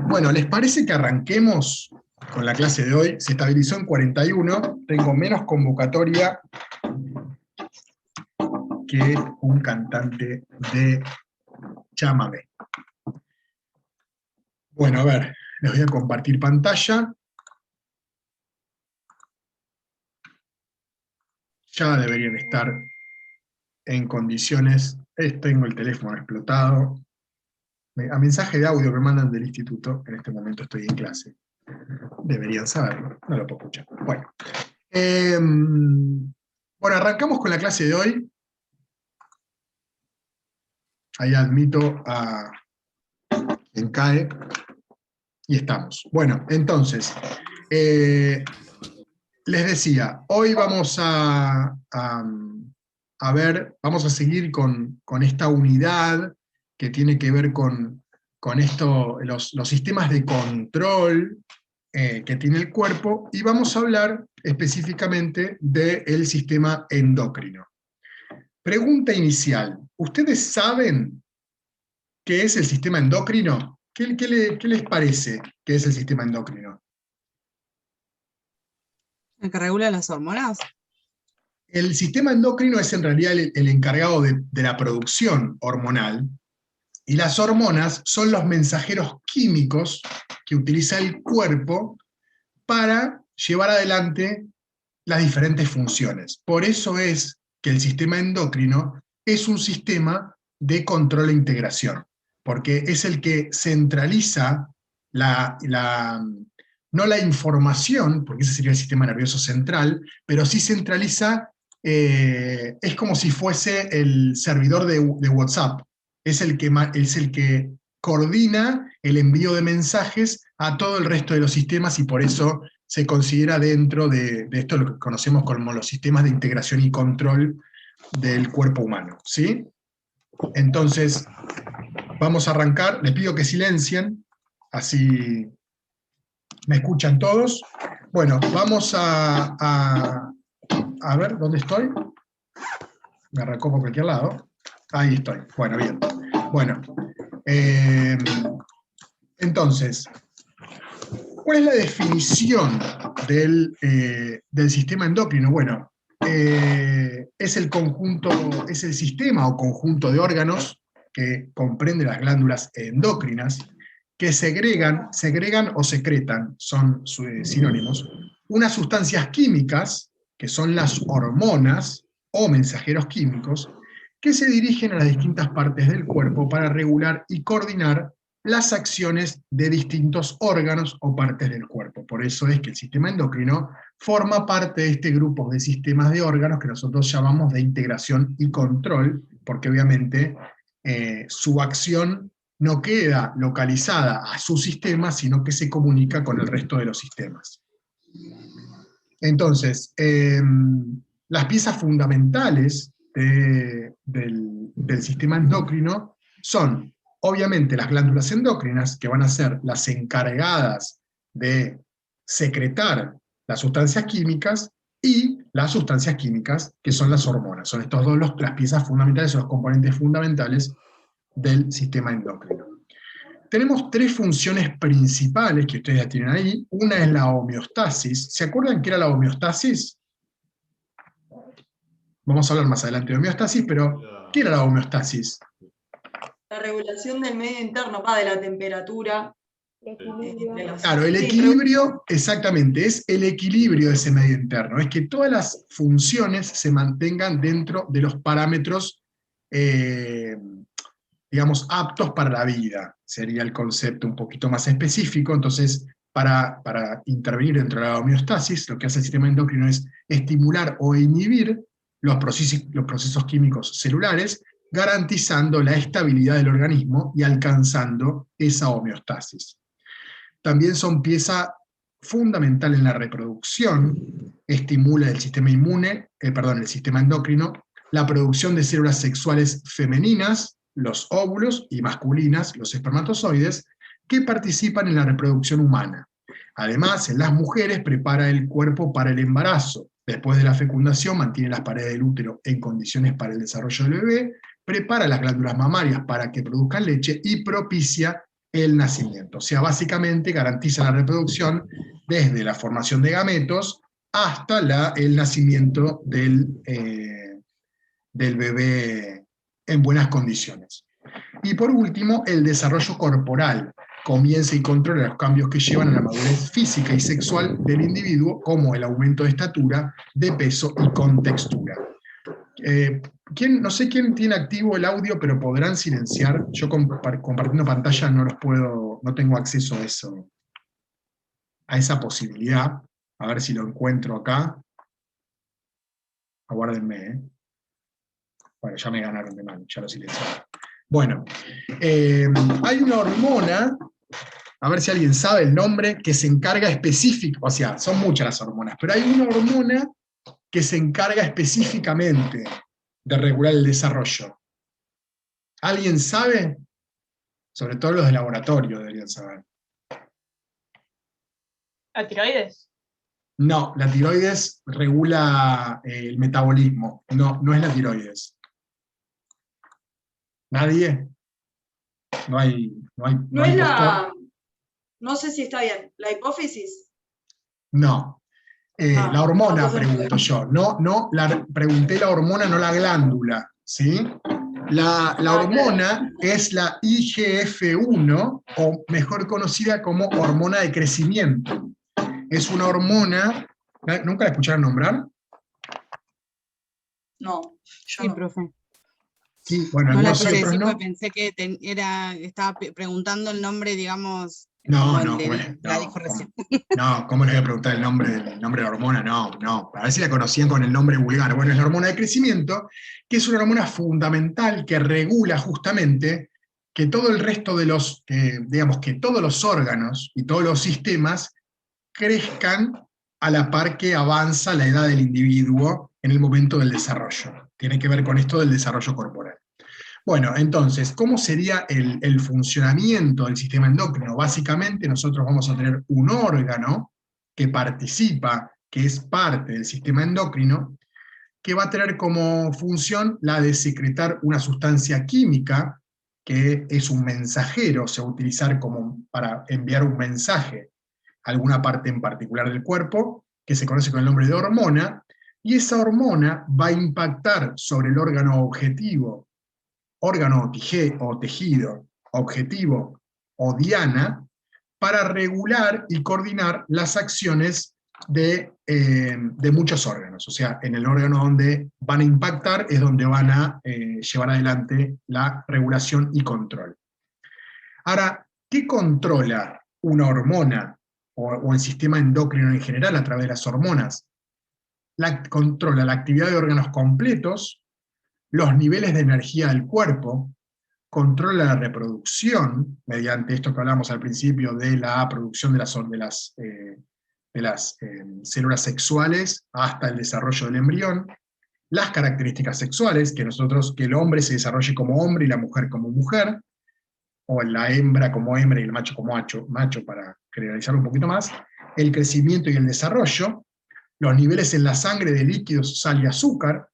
Bueno, ¿les parece que arranquemos con la clase de hoy? Se estabilizó en 41, tengo menos convocatoria que un cantante de Chámame. Bueno, a ver, les voy a compartir pantalla. Ya deberían estar en condiciones. Tengo el teléfono explotado. A mensaje de audio me mandan del instituto, en este momento estoy en clase. Deberían saberlo, no lo puedo escuchar. Bueno, bueno, arrancamos con la clase de hoy. Ahí admito a quien cae. Y estamos. Bueno, entonces, les decía, hoy vamos a ver, vamos a seguir con esta unidad que tiene que ver con esto, los sistemas de control que tiene el cuerpo, y vamos a hablar específicamente del sistema endocrino. Pregunta inicial, ¿ustedes saben qué es el sistema endocrino? ¿Qué les parece que es el sistema endocrino? ¿El que regula las hormonas? El sistema endocrino es en realidad el encargado de la producción hormonal, y las hormonas son los mensajeros químicos que utiliza el cuerpo para llevar adelante las diferentes funciones. Por eso es que el sistema endocrino es un sistema de control e integración, porque es el que centraliza no la información, porque ese sería el sistema nervioso central, pero sí centraliza, es como si fuese el servidor de WhatsApp, es el que coordina el envío de mensajes a todo el resto de los sistemas, y por eso se considera dentro de esto lo que conocemos como los sistemas de integración y control del cuerpo humano, ¿sí? Entonces, vamos a arrancar. Les pido que silencien, así me escuchan todos. Bueno, vamos a ver, ¿dónde estoy? Me arrancó por cualquier lado. Ahí estoy. Bueno, bien. Bueno, entonces, ¿cuál es la definición del sistema endocrino? Bueno, es el conjunto, es el sistema o conjunto de órganos que comprende las glándulas endocrinas que segregan o secretan, son sinónimos, unas sustancias químicas, que son las hormonas o mensajeros químicos, que se dirigen a las distintas partes del cuerpo para regular y coordinar las acciones de distintos órganos o partes del cuerpo. Por eso es que el sistema endocrino forma parte de este grupo de sistemas de órganos que nosotros llamamos de integración y control, porque obviamente su acción no queda localizada a su sistema, sino que se comunica con el resto de los sistemas. Entonces, las piezas fundamentales del sistema endocrino son, obviamente, las glándulas endocrinas, que van a ser las encargadas de secretar las sustancias químicas, y las sustancias químicas, que son las hormonas. Son estos dos las piezas fundamentales, son los componentes fundamentales del sistema endocrino. Tenemos tres funciones principales que ustedes ya tienen ahí. Una es la homeostasis. ¿Se acuerdan qué era la homeostasis? Vamos a hablar más adelante de homeostasis, pero ¿qué era la homeostasis? La regulación del medio interno, de la temperatura. Claro, el equilibrio, exactamente, es el equilibrio de ese medio interno, es que todas las funciones se mantengan dentro de los parámetros, digamos, aptos para la vida, sería el concepto un poquito más específico. Entonces, para intervenir dentro de la homeostasis, lo que hace el sistema endocrino es estimular o inhibir los procesos químicos celulares, garantizando la estabilidad del organismo y alcanzando esa homeostasis. También son pieza fundamental en la reproducción, estimula el sistema el sistema endocrino, la producción de células sexuales femeninas, los óvulos, y masculinas, los espermatozoides, que participan en la reproducción humana. Además, en las mujeres prepara el cuerpo para el embarazo. Después de la fecundación, mantiene las paredes del útero en condiciones para el desarrollo del bebé, prepara las glándulas mamarias para que produzcan leche y propicia el nacimiento. O sea, básicamente garantiza la reproducción desde la formación de gametos hasta el nacimiento del bebé en buenas condiciones. Y por último, el desarrollo corporal. Comienza y controla los cambios que llevan a la madurez física y sexual del individuo, como el aumento de estatura, de peso y contextura. No sé quién tiene activo el audio, pero podrán silenciar. Yo compartiendo pantalla no tengo acceso a eso, a esa posibilidad. A ver si lo encuentro acá. Aguárdenme, ¿eh? Bueno, ya me ganaron de mano, ya lo silencié. Bueno, hay una hormona, a ver si alguien sabe el nombre, que se encarga específico, o sea, son muchas las hormonas, pero hay una hormona que se encarga específicamente de regular el desarrollo. ¿Alguien sabe? Sobre todo los de laboratorio deberían saber. ¿La tiroides? No, la tiroides regula el metabolismo, no es la tiroides. ¿Nadie? No hay No es postor. no sé si está bien, ¿la hipófisis? No. La hormona, entonces pregunto yo. Pregunté la hormona, no la glándula. ¿Sí? La hormona es la IGF-1, o mejor conocida como hormona de crecimiento. Es una hormona. ¿Nunca la escucharon nombrar? No, yo Sí, no. profe. Sí, bueno, No la algunos sí, quise otros decir no. porque pensé que estaba preguntando el nombre, digamos, No, como no, el ¿cómo de es? la No, dijo recién. ¿cómo les voy a preguntar el nombre de la hormona? No. A ver si la conocían con el nombre vulgar. Bueno, es la hormona de crecimiento, que es una hormona fundamental que regula justamente que todo el resto de digamos, que todos los órganos y todos los sistemas crezcan a la par que avanza la edad del individuo en el momento del desarrollo. Tiene que ver con esto del desarrollo corporal. Bueno, entonces, ¿cómo sería el funcionamiento del sistema endocrino? Básicamente nosotros vamos a tener un órgano que participa, que es parte del sistema endocrino, que va a tener como función la de secretar una sustancia química, que es un mensajero, se va a utilizar para enviar un mensaje a alguna parte en particular del cuerpo, que se conoce con el nombre de hormona, y esa hormona va a impactar sobre el órgano objetivo, órgano o tejido objetivo o diana, para regular y coordinar las acciones de muchos órganos. O sea, en el órgano donde van a impactar es donde van a llevar adelante la regulación y control. Ahora, ¿qué controla una hormona o el sistema endocrino en general a través de las hormonas? Controla la actividad de órganos completos, los niveles de energía del cuerpo, controla la reproducción, mediante esto que hablamos al principio de la producción de las células sexuales hasta el desarrollo del embrión, las características sexuales, que el hombre se desarrolle como hombre y la mujer como mujer, o la hembra como hembra y el macho como macho para generalizarlo un poquito más, el crecimiento y el desarrollo, los niveles en la sangre de líquidos, sal y azúcar,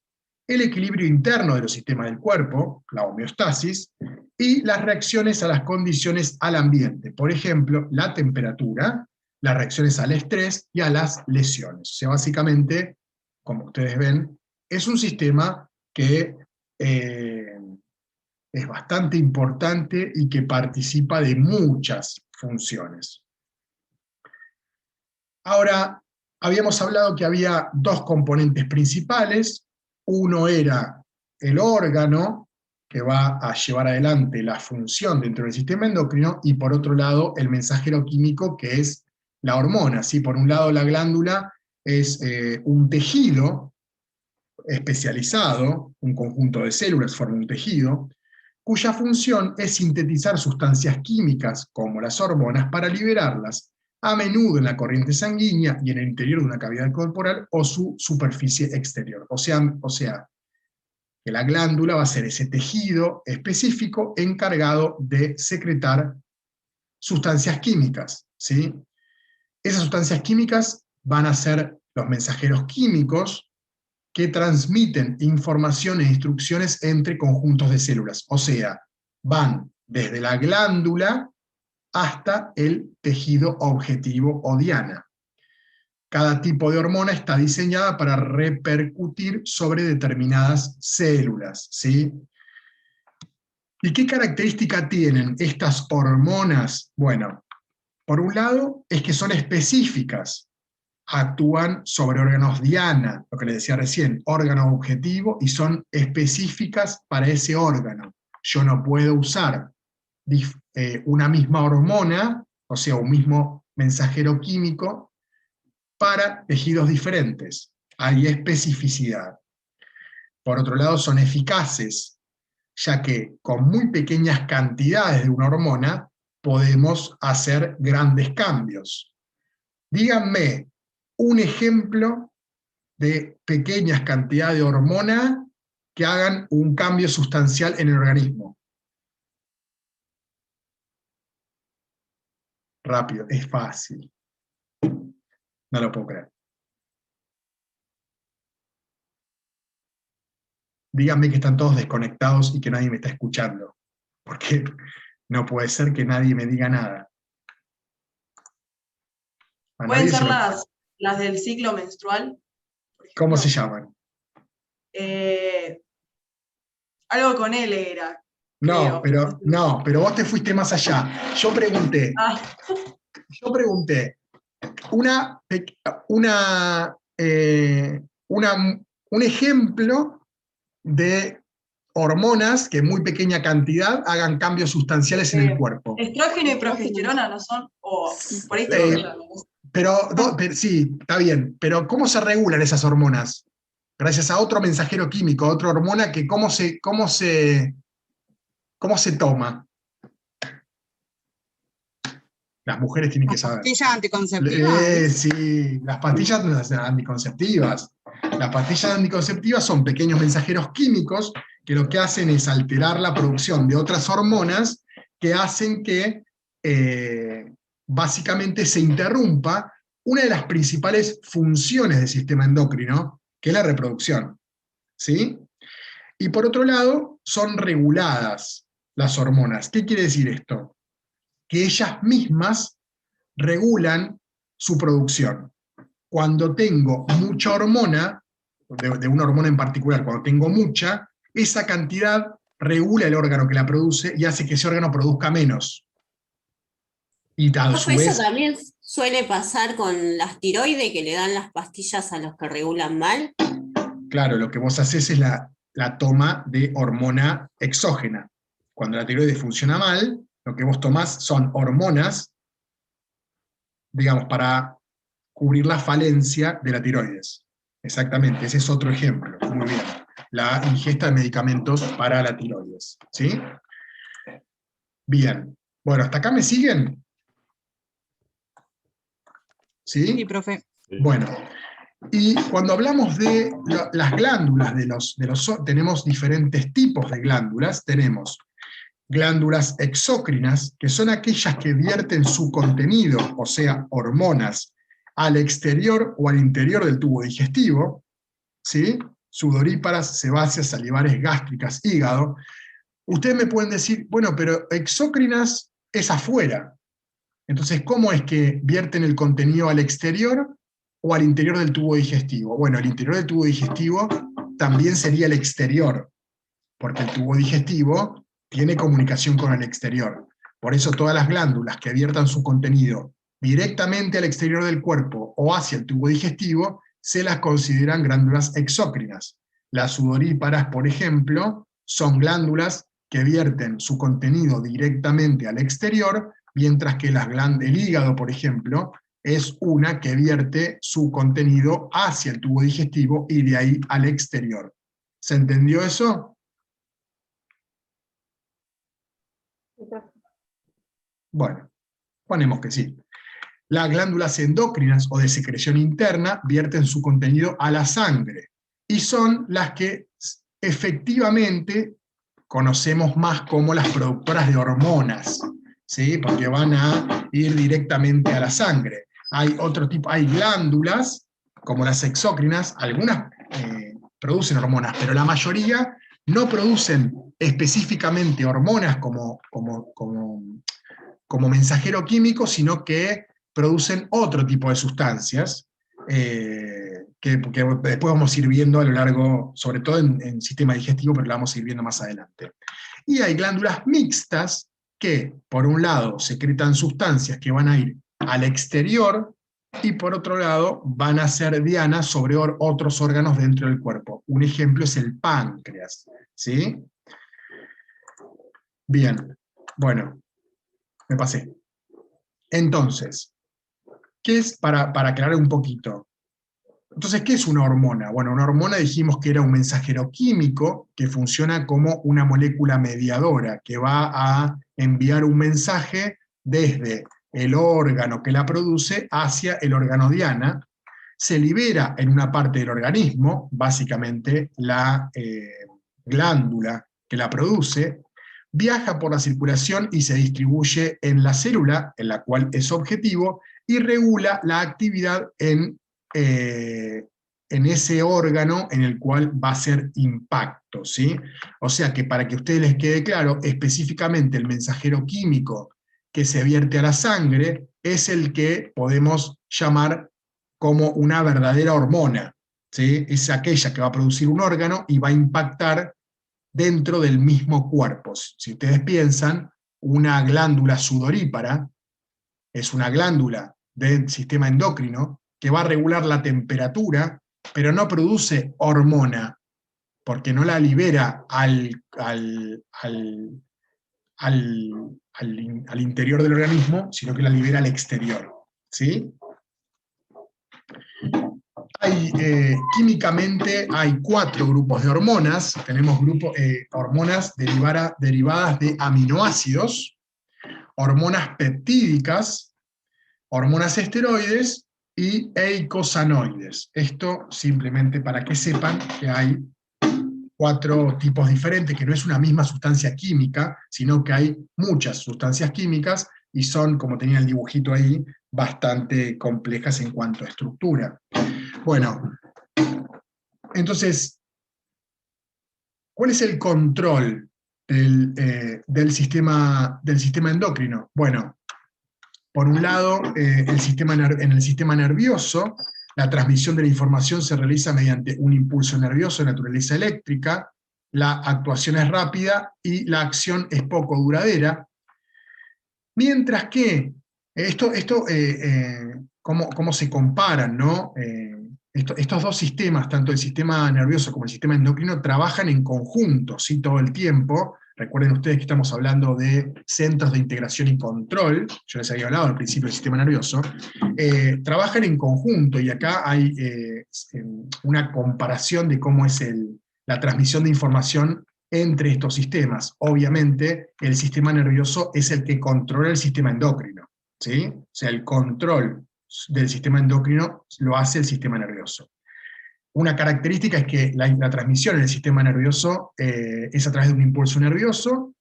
el equilibrio interno de los sistemas del cuerpo, la homeostasis, y las reacciones a las condiciones al ambiente, por ejemplo, la temperatura, las reacciones al estrés y a las lesiones. O sea, básicamente, como ustedes ven, es un sistema que es bastante importante y que participa de muchas funciones. Ahora, habíamos hablado que había dos componentes principales. Uno era el órgano, que va a llevar adelante la función dentro del sistema endocrino, y por otro lado, el mensajero químico, que es la hormona. ¿Sí? Por un lado, la glándula es un tejido especializado, un conjunto de células forma un tejido, cuya función es sintetizar sustancias químicas, como las hormonas, para liberarlas, a menudo en la corriente sanguínea y en el interior de una cavidad corporal o su superficie exterior. O sea, que la glándula va a ser ese tejido específico encargado de secretar sustancias químicas, ¿sí? Esas sustancias químicas van a ser los mensajeros químicos que transmiten información e instrucciones entre conjuntos de células. O sea, van desde la glándula hasta el tejido objetivo o diana. Cada tipo de hormona está diseñada para repercutir sobre determinadas células, ¿sí? ¿Y qué característica tienen estas hormonas? Bueno, por un lado es que son específicas, actúan sobre órganos diana, lo que les decía recién, órgano objetivo, y son específicas para ese órgano. Yo no puedo usar una misma hormona, o sea, un mismo mensajero químico, para tejidos diferentes. Hay especificidad. Por otro lado, son eficaces, ya que con muy pequeñas cantidades de una hormona podemos hacer grandes cambios. Díganme un ejemplo de pequeñas cantidades de hormona que hagan un cambio sustancial en el organismo. Rápido, es fácil. No lo puedo creer. Díganme que están todos desconectados y que nadie me está escuchando, porque no puede ser que nadie me diga nada. Pueden ser las del ciclo menstrual. ¿Cómo se llaman? Algo con L era. No, pero vos te fuiste más allá. Yo pregunté, un ejemplo de hormonas que en muy pequeña cantidad hagan cambios sustanciales en el cuerpo. Estrógeno y progesterona no son, por ahí pero sí, está bien, pero ¿cómo se regulan esas hormonas? Gracias a otro mensajero químico, otra hormona que ¿cómo se toma? Las mujeres tienen que saber. Pastillas anticonceptivas. Sí, las pastillas anticonceptivas. Las pastillas anticonceptivas son pequeños mensajeros químicos que lo que hacen es alterar la producción de otras hormonas que hacen que básicamente se interrumpa una de las principales funciones del sistema endocrino, que es la reproducción. ¿Sí? Y por otro lado, son reguladas las hormonas. ¿Qué quiere decir esto? Que ellas mismas regulan su producción. Cuando tengo mucha hormona, de una hormona en particular, cuando tengo mucha, esa cantidad regula el órgano que la produce y hace que ese órgano produzca menos. Y a su vez, eso también suele pasar con las tiroides, que le dan las pastillas a los que regulan mal. Claro, lo que vos haces es la toma de hormona exógena. Cuando la tiroides funciona mal, lo que vos tomás son hormonas, digamos, para cubrir la falencia de la tiroides. Exactamente, ese es otro ejemplo. Muy bien. La ingesta de medicamentos para la tiroides. ¿Sí? Bien. Bueno, ¿hasta acá me siguen? ¿Sí? Sí, profe. Bueno, y cuando hablamos de las glándulas, tenemos diferentes tipos de glándulas. Tenemos glándulas exócrinas, que son aquellas que vierten su contenido, o sea, hormonas, al exterior o al interior del tubo digestivo, ¿sí? Sudoríparas, sebáceas, salivares, gástricas, hígado. Ustedes me pueden decir, bueno, pero exócrinas es afuera. Entonces, ¿cómo es que vierten el contenido al exterior o al interior del tubo digestivo? Bueno, el interior del tubo digestivo también sería el exterior, porque el tubo digestivo tiene comunicación con el exterior. Por eso todas las glándulas que viertan su contenido directamente al exterior del cuerpo o hacia el tubo digestivo, se las consideran glándulas exócrinas. Las sudoríparas, por ejemplo, son glándulas que vierten su contenido directamente al exterior, mientras que el hígado, por ejemplo, es una que vierte su contenido hacia el tubo digestivo y de ahí al exterior. ¿Se entendió eso? Bueno, ponemos que sí. Las glándulas endócrinas o de secreción interna vierten su contenido a la sangre y son las que efectivamente conocemos más como las productoras de hormonas, ¿sí? Porque van a ir directamente a la sangre. Hay otro tipo, hay glándulas como las exócrinas, algunas producen hormonas, pero la mayoría no producen específicamente hormonas como como mensajero químico, sino que producen otro tipo de sustancias, que después vamos a ir viendo a lo largo, sobre todo en sistema digestivo, pero lo vamos a ir viendo más adelante. Y hay glándulas mixtas que, por un lado, secretan sustancias que van a ir al exterior, y por otro lado, van a ser dianas sobre otros órganos dentro del cuerpo. Un ejemplo es el páncreas, ¿sí? Bien, bueno, me pasé. Entonces, ¿qué es, para aclarar un poquito? Entonces, ¿qué es una hormona? Bueno, una hormona dijimos que era un mensajero químico que funciona como una molécula mediadora, que va a enviar un mensaje desde el órgano que la produce hacia el órgano diana, se libera en una parte del organismo, básicamente la glándula que la produce, viaja por la circulación y se distribuye en la célula, en la cual es objetivo, y regula la actividad en ese órgano en el cual va a ser impacto, ¿sí? O sea que para que a ustedes les quede claro, específicamente el mensajero químico que se vierte a la sangre es el que podemos llamar como una verdadera hormona, ¿sí? Es aquella que va a producir un órgano y va a impactar dentro del mismo cuerpo. Si ustedes piensan, una glándula sudorípara es una glándula del sistema endocrino que va a regular la temperatura, pero no produce hormona, porque no la libera al interior del organismo, sino que la libera al exterior, ¿sí? Químicamente hay 4 grupos de hormonas. Tenemos hormonas derivadas de aminoácidos, hormonas peptídicas, hormonas esteroides y eicosanoides. Esto simplemente para que sepan que hay 4 tipos diferentes, que no es una misma sustancia química, sino que hay muchas sustancias químicas y son, como tenía el dibujito ahí, bastante complejas en cuanto a estructura. Bueno, entonces, ¿cuál es el control del sistema endocrino? Bueno, por un lado, en el sistema nervioso, la transmisión de la información se realiza mediante un impulso nervioso de naturaleza eléctrica, la actuación es rápida y la acción es poco duradera, mientras que, ¿cómo se comparan, no? Estos dos sistemas, tanto el sistema nervioso como el sistema endocrino, trabajan en conjunto, ¿sí? Todo el tiempo. Recuerden ustedes que estamos hablando de centros de integración y control, yo les había hablado al principio del sistema nervioso, trabajan en conjunto, y acá hay una comparación de cómo es la transmisión de información entre estos sistemas. Obviamente, el sistema nervioso es el que controla el sistema endocrino, ¿sí? O sea, el control del sistema endocrino lo hace el sistema nervioso. Una característica es que la transmisión en el sistema nervioso es a través de un impulso nervioso,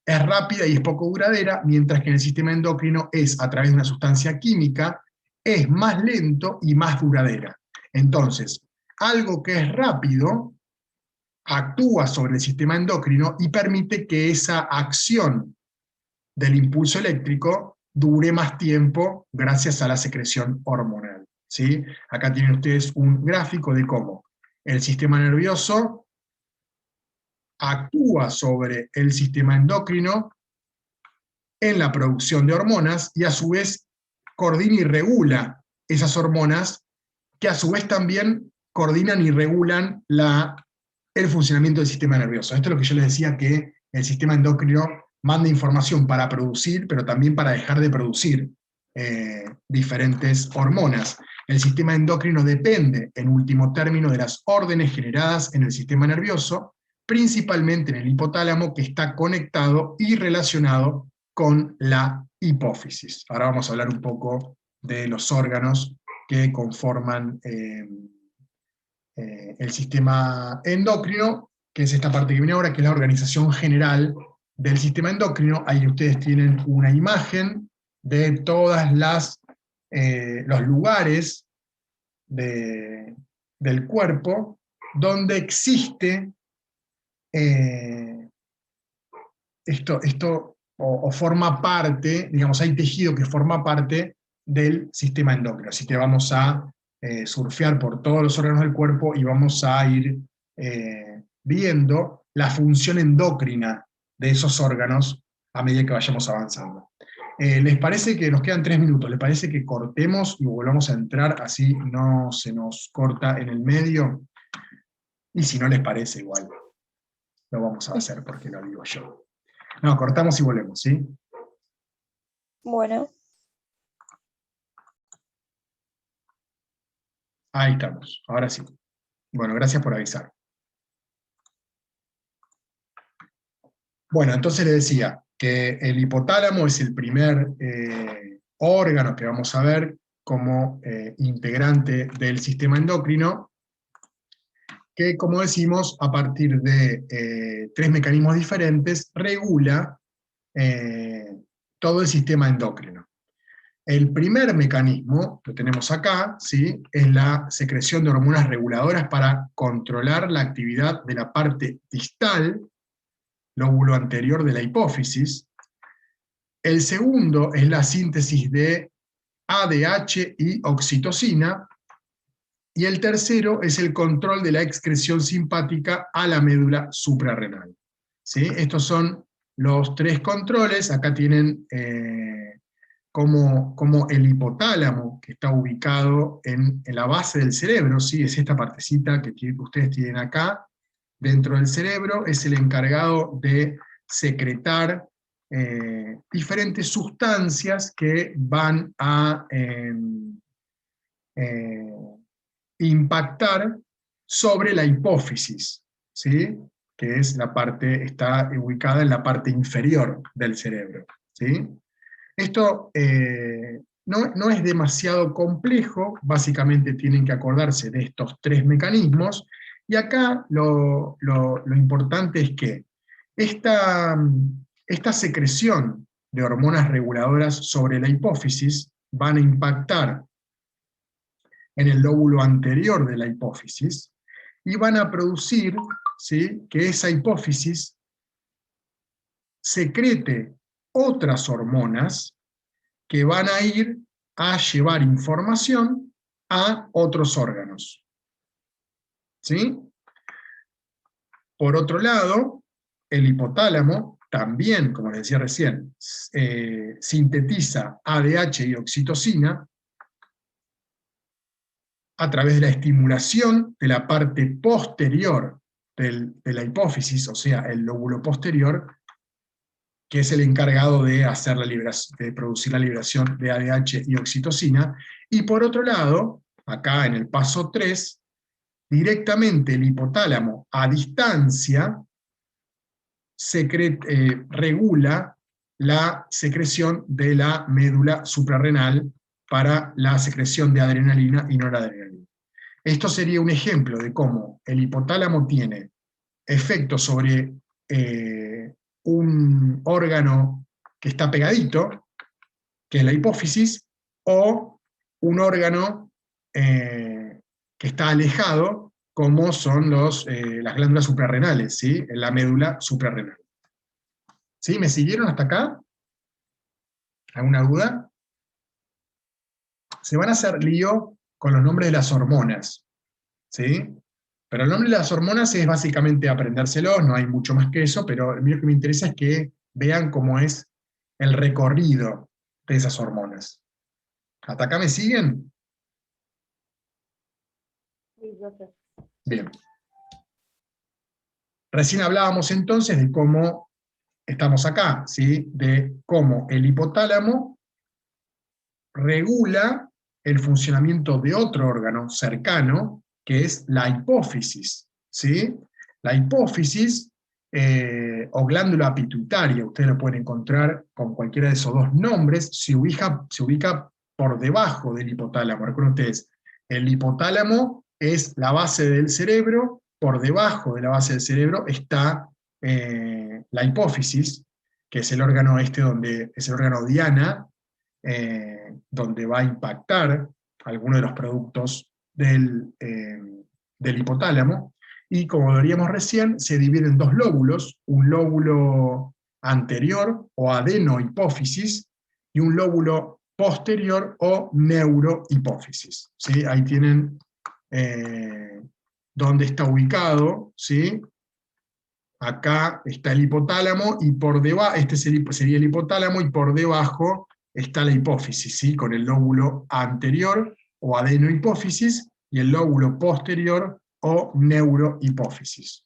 es rápida y es poco duradera, mientras que en el sistema endocrino es a través de una sustancia química, es más lento y más duradera. Entonces, algo que es rápido actúa sobre el sistema endocrino y permite que esa acción del impulso eléctrico dure más tiempo gracias a la secreción hormonal, ¿sí? Acá tienen ustedes un gráfico de cómo el sistema nervioso actúa sobre el sistema endocrino en la producción de hormonas y a su vez coordina y regula esas hormonas, que a su vez también coordinan y regulan el funcionamiento del sistema nervioso. Esto es lo que yo les decía, que el sistema endocrino manda información para producir, pero también para dejar de producir diferentes hormonas. El sistema endocrino depende, en último término, de las órdenes generadas en el sistema nervioso, principalmente en el hipotálamo, que está conectado y relacionado con la hipófisis. Ahora vamos a hablar un poco de los órganos que conforman el sistema endocrino, que es esta parte que viene ahora, que es la organización general del sistema endocrino. Ahí ustedes tienen una imagen de todas los lugares del cuerpo donde existe esto o forma parte, digamos, hay tejido que forma parte del sistema endocrino. Así que vamos a surfear por todos los órganos del cuerpo y vamos a ir viendo la función endocrina de esos órganos a medida que vayamos avanzando. ¿Les parece que nos quedan 3 minutos? ¿Les parece que cortemos y volvamos a entrar, así no se nos corta en el medio? Y si no les parece, igual lo vamos a hacer porque lo digo yo. No, cortamos y volvemos, ¿sí? Bueno, Ahí estamos, ahora sí. Bueno, gracias por avisar. Bueno, entonces les decía que el hipotálamo es el primer órgano que vamos a ver como integrante del sistema endocrino, que, como decimos, a partir de 3 mecanismos diferentes, regula todo el sistema endocrino. El primer mecanismo, lo tenemos acá, ¿sí?, es la secreción de hormonas reguladoras para controlar la actividad de la parte distal, lóbulo anterior de la hipófisis. El segundo es la síntesis de ADH y oxitocina, y el tercero es el control de la excreción simpática a la médula suprarrenal. ¿Sí? Estos son los 3 controles. Acá tienen como el hipotálamo, que está ubicado en la base del cerebro, ¿sí? Es esta partecita que ustedes tienen acá, dentro del cerebro, es el encargado de secretar diferentes sustancias que van a impactar sobre la hipófisis, ¿sí?, que es la parte, está ubicada en la parte inferior del cerebro, ¿sí? Esto no es demasiado complejo, básicamente tienen que acordarse de estos 3 mecanismos, y acá lo importante es que esta secreción de hormonas reguladoras sobre la hipófisis van a impactar en el lóbulo anterior de la hipófisis, y van a producir, ¿sí?, que esa hipófisis secrete otras hormonas que van a ir a llevar información a otros órganos. ¿Sí? Por otro lado, el hipotálamo también, como les decía recién, sintetiza ADH y oxitocina a través de la estimulación de la parte posterior de la hipófisis, o sea, el lóbulo posterior, que es el encargado de hacer de producir la liberación de ADH y oxitocina. Y por otro lado, acá en el paso 3, directamente el hipotálamo a distancia regula la secreción de la médula suprarrenal para la secreción de adrenalina y noradrenalina. Esto sería un ejemplo de cómo el hipotálamo tiene efecto sobre un órgano que está pegadito, que es la hipófisis, o un órgano que está alejado, como son las glándulas suprarrenales, ¿sí?, en la médula suprarrenal. ¿Sí? ¿Me siguieron hasta acá? ¿Alguna duda? Se van a hacer lío con los nombres de las hormonas, ¿sí? Pero el nombre de las hormonas es básicamente aprendérselos, no hay mucho más que eso, pero a mí lo que me interesa es que vean cómo es el recorrido de esas hormonas. ¿Hasta acá me siguen? Bien. Recién hablábamos entonces de cómo estamos acá, ¿sí?, de cómo el hipotálamo regula el funcionamiento de otro órgano cercano, que es la hipófisis, ¿sí? La hipófisis, o glándula pituitaria, ustedes lo pueden encontrar con cualquiera de esos 2 nombres, se ubica por debajo del hipotálamo. Recuerden ustedes, el hipotálamo es la base del cerebro, por debajo de la base del cerebro está la hipófisis, que es el órgano donde es el órgano diana, donde va a impactar algunos de los productos del hipotálamo, y como veríamos recién, se divide en 2 lóbulos, un lóbulo anterior o adenohipófisis y un lóbulo posterior o neurohipófisis. ¿Sí? Ahí tienen dónde está ubicado, ¿sí? Acá está el hipotálamo, y por debajo, este sería el hipotálamo, y por debajo está la hipófisis, ¿sí? Con el lóbulo anterior o adenohipófisis, y el lóbulo posterior o neurohipófisis.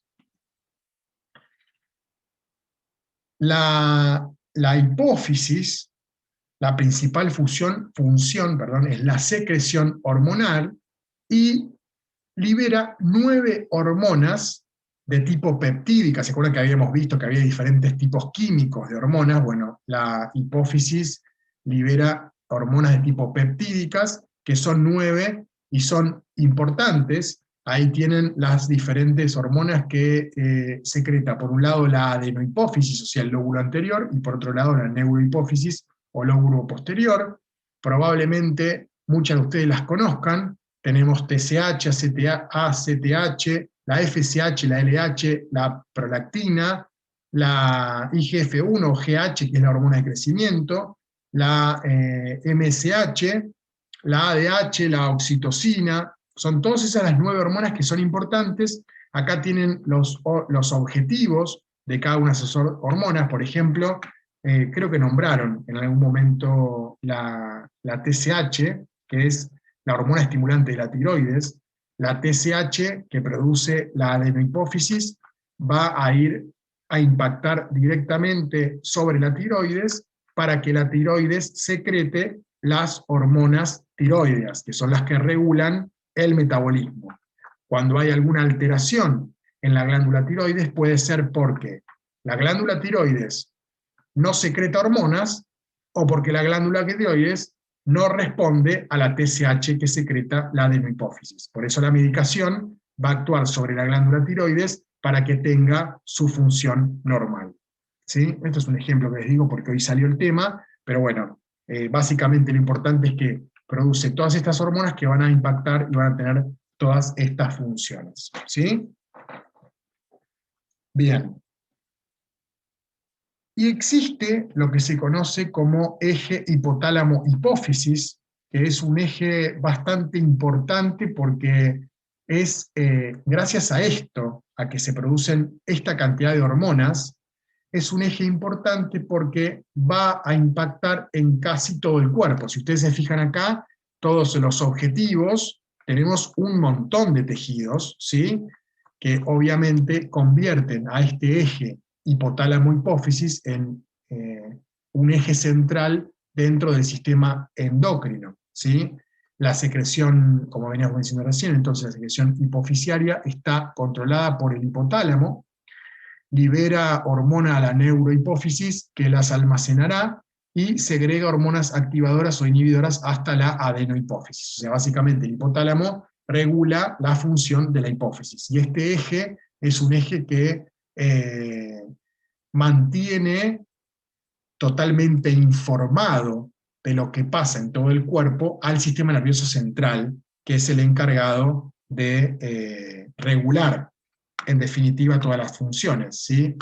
La hipófisis, la principal función, es la secreción hormonal, y libera 9 hormonas de tipo peptídica. ¿Se acuerdan que habíamos visto que había diferentes tipos químicos de hormonas? Bueno, la hipófisis libera hormonas de tipo peptídicas, que son 9 y son importantes. Ahí tienen las diferentes hormonas que secreta, por un lado la adenohipófisis, o sea el lóbulo anterior, y por otro lado la neurohipófisis o lóbulo posterior. Probablemente muchas de ustedes las conozcan. Tenemos TSH, ACTH, la FSH, la LH, la prolactina, la IGF-1 o GH, que es la hormona de crecimiento, la MSH, la ADH, la oxitocina. Son todas esas las 9 hormonas que son importantes. Acá tienen los objetivos de cada una de esas hormonas. Por ejemplo, creo que nombraron en algún momento la TSH, que es la hormona estimulante de la tiroides. La TSH, que produce la adenohipófisis, va a ir a impactar directamente sobre la tiroides para que la tiroides secrete las hormonas tiroideas, que son las que regulan el metabolismo. Cuando hay alguna alteración en la glándula tiroides, puede ser porque la glándula tiroides no secreta hormonas, o porque la glándula tiroides no responde a la TSH que secreta la adenohipófisis. Por eso la medicación va a actuar sobre la glándula tiroides para que tenga su función normal. ¿Sí? Esto es un ejemplo que les digo porque hoy salió el tema, pero bueno, básicamente lo importante es que produce todas estas hormonas que van a impactar y van a tener todas estas funciones. ¿Sí? Bien. Y existe lo que se conoce como eje hipotálamo-hipófisis, que es un eje bastante importante porque es gracias a esto, a que se producen esta cantidad de hormonas, es un eje importante porque va a impactar en casi todo el cuerpo. Si ustedes se fijan acá, todos los objetivos, tenemos un montón de tejidos, ¿sí? Que obviamente convierten a este eje hipotálamo-hipófisis en un eje central dentro del sistema endocrino, ¿sí? La secreción, como veníamos diciendo recién, entonces la secreción hipofisiaria está controlada por el hipotálamo, libera hormona a la neurohipófisis que las almacenará, y segrega hormonas activadoras o inhibidoras hasta la adenohipófisis. O sea, básicamente el hipotálamo regula la función de la hipófisis, y este eje es un eje que mantiene totalmente informado de lo que pasa en todo el cuerpo al sistema nervioso central, que es el encargado de regular, en definitiva, todas las funciones, ¿sí?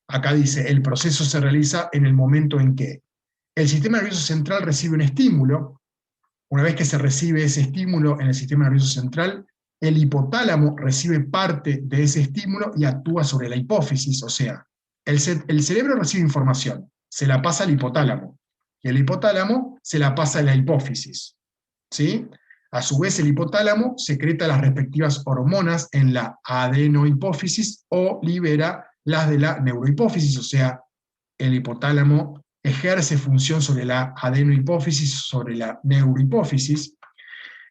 Acá dice, el proceso se realiza en el momento en que el sistema nervioso central recibe un estímulo. Una vez que se recibe ese estímulo en el sistema nervioso central, el hipotálamo recibe parte de ese estímulo y actúa sobre la hipófisis. O sea, el cerebro recibe información, se la pasa al hipotálamo, y el hipotálamo se la pasa a la hipófisis, ¿sí? A su vez, el hipotálamo secreta las respectivas hormonas en la adenohipófisis o libera las de la neurohipófisis. O sea, el hipotálamo ejerce función sobre la adenohipófisis, sobre la neurohipófisis.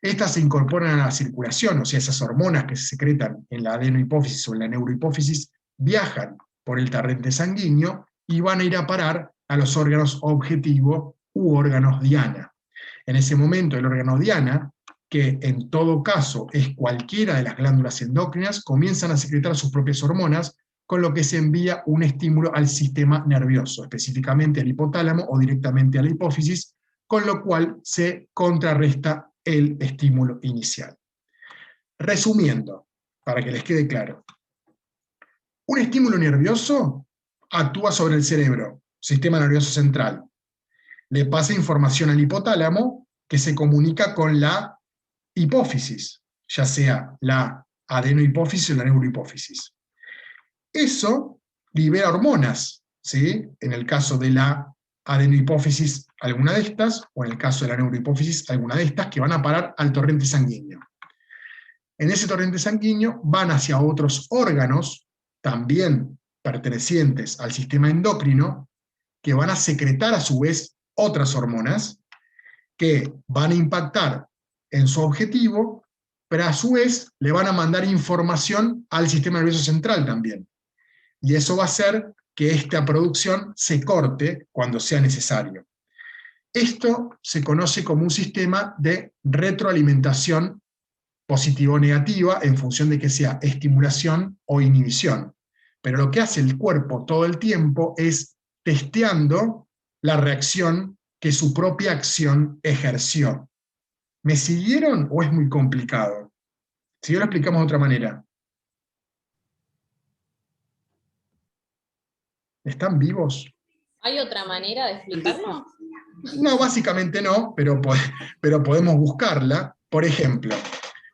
Estas se incorporan a la circulación, o sea, esas hormonas que se secretan en la adenohipófisis o en la neurohipófisis viajan por el torrente sanguíneo y van a ir a parar a los órganos objetivo u órganos diana. En ese momento, el órgano diana, que en todo caso es cualquiera de las glándulas endocrinas, comienzan a secretar sus propias hormonas, con lo que se envía un estímulo al sistema nervioso, específicamente al hipotálamo o directamente a la hipófisis, con lo cual se contrarresta el estímulo inicial. Resumiendo, para que les quede claro, un estímulo nervioso actúa sobre el cerebro, sistema nervioso central. Le pasa información al hipotálamo que se comunica con la hipófisis, ya sea la adenohipófisis o la neurohipófisis. Eso libera hormonas, ¿sí? En el caso de la adenohipófisis, alguna de estas, o en el caso de la neurohipófisis, alguna de estas, que van a parar al torrente sanguíneo. En ese torrente sanguíneo van hacia otros órganos, también pertenecientes al sistema endocrino, que van a secretar a su vez otras hormonas, que van a impactar en su objetivo, pero a su vez le van a mandar información al sistema nervioso central también. Y eso va a hacer que esta producción se corte cuando sea necesario. Esto se conoce como un sistema de retroalimentación positiva o negativa en función de que sea estimulación o inhibición. Pero lo que hace el cuerpo todo el tiempo es testeando la reacción que su propia acción ejerció. ¿Me siguieron o es muy complicado? Si yo lo explicamos de otra manera. ¿Están vivos? ¿Hay otra manera de explicarlo? No, básicamente no, pero podemos buscarla. Por ejemplo,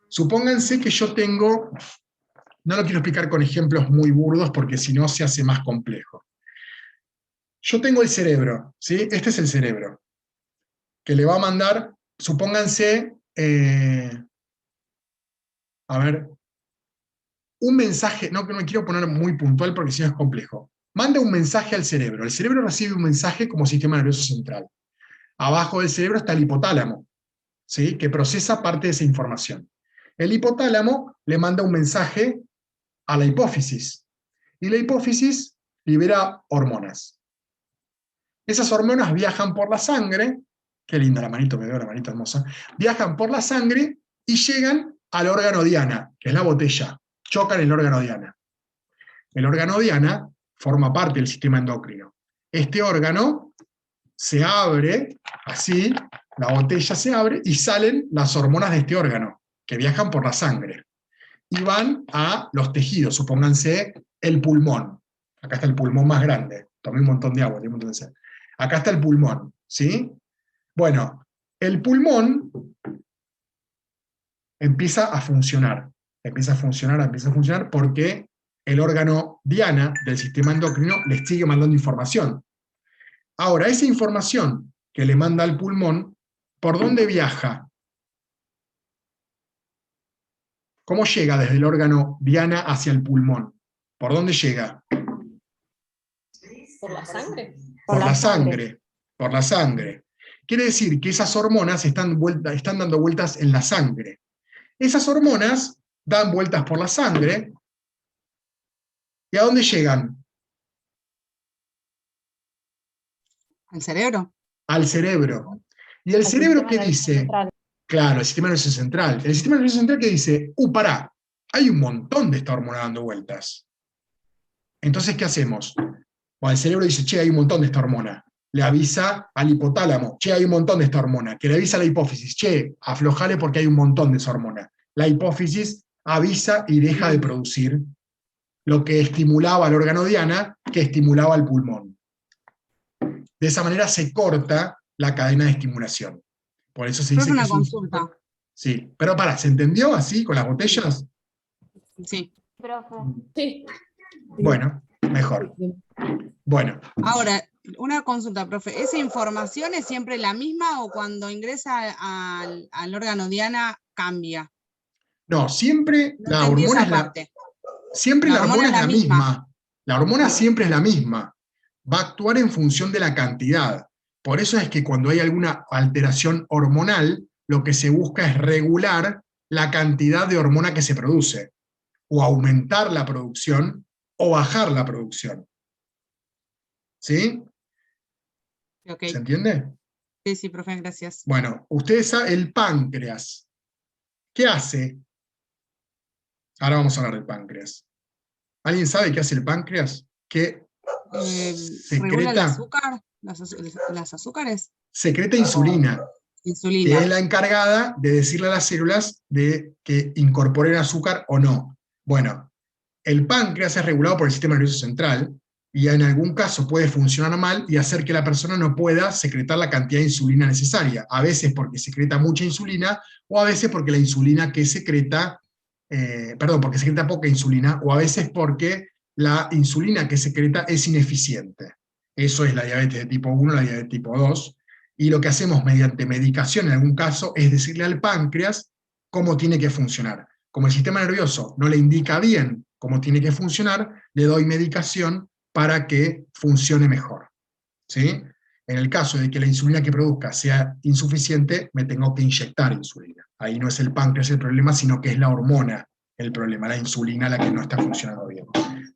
supónganse que yo tengo, no lo quiero explicar con ejemplos muy burdos porque si no se hace más complejo. Yo tengo el cerebro, ¿sí? Este es el cerebro, que le va a mandar, supónganse, a ver, un mensaje, no me quiero poner muy puntual porque si no es complejo. Manda un mensaje al cerebro. El cerebro recibe un mensaje como sistema nervioso central. Abajo del cerebro está el hipotálamo, ¿sí? Que procesa parte de esa información. El hipotálamo le manda un mensaje a la hipófisis. Y la hipófisis libera hormonas. Esas hormonas viajan por la sangre, qué linda la manito, me veo la manito hermosa, viajan por la sangre y llegan al órgano diana, que es la botella, chocan el órgano diana. El órgano diana forma parte del sistema endocrino. Este órgano se abre, así, la botella se abre y salen las hormonas de este órgano, que viajan por la sangre. Y van a los tejidos, supónganse el pulmón. Acá está el pulmón más grande, tomé un montón de agua, tiene un montón de sed. Acá está el pulmón, ¿sí? Bueno, el pulmón empieza a funcionar porque el órgano diana del sistema endocrino le sigue mandando información. Ahora, esa información que le manda al pulmón, ¿por dónde viaja? ¿Cómo llega desde el órgano diana hacia el pulmón? ¿Por dónde llega? ¿Por la sangre? Por la sangre. Por la sangre. Quiere decir que esas hormonas están dando vueltas en la sangre. Esas hormonas dan vueltas por la sangre. ¿Y a dónde llegan? ¿Al cerebro? Al cerebro. ¿Y el cerebro qué dice? Claro, el sistema nervioso central. El sistema nervioso central que dice, pará, hay un montón de esta hormona dando vueltas. Entonces, ¿qué hacemos? Bueno, el cerebro dice, che, hay un montón de esta hormona. Le avisa al hipotálamo, che, hay un montón de esta hormona. Que le avisa a la hipófisis, che, aflojale porque hay un montón de esa hormona. La hipófisis avisa y deja de producir lo que estimulaba al órgano diana, que estimulaba al pulmón. De esa manera se corta la cadena de estimulación. Por eso se dice que una es un... consulta. Sí, pero pará, ¿se entendió así con las botellas? Sí. Profe. Sí. Bueno, mejor. Bueno, Ahora, una consulta, profe. ¿Esa información es siempre la misma o cuando ingresa al órgano diana cambia? no, siempre No la entendí hormona esa es la... parte. Siempre la hormona es la misma. La hormona Ah. siempre es la misma. Va a actuar en función de la cantidad. Por eso es que cuando hay alguna alteración hormonal, lo que se busca es regular la cantidad de hormona que se produce. O aumentar la producción o bajar la producción. ¿Sí? Ok. ¿Se entiende? Sí, sí, profe, gracias. Bueno, ustedes saben, el páncreas. ¿Qué hace? Ahora vamos a hablar del páncreas. ¿Alguien sabe qué hace el páncreas? ¿Qué ¿Regula el secreta? azúcar? ¿Las azúcares? Secreta insulina, que Insulina. es la encargada de decirle a las células de que incorporen azúcar o no. Bueno, el páncreas es regulado por el sistema nervioso central, y en algún caso puede funcionar mal y hacer que la persona no pueda secretar la cantidad de insulina necesaria, a veces porque secreta mucha insulina, o a veces porque la insulina que secreta, porque secreta poca insulina, o a veces porque la insulina que secreta es ineficiente. Eso es la diabetes de tipo 1, la diabetes de tipo 2, y lo que hacemos mediante medicación en algún caso es decirle al páncreas cómo tiene que funcionar. Como el sistema nervioso no le indica bien cómo tiene que funcionar, le doy medicación para que funcione mejor, ¿sí? En el caso de que la insulina que produzca sea insuficiente, me tengo que inyectar insulina. Ahí no es el páncreas el problema, sino que es la hormona el problema, la insulina la que no está funcionando bien.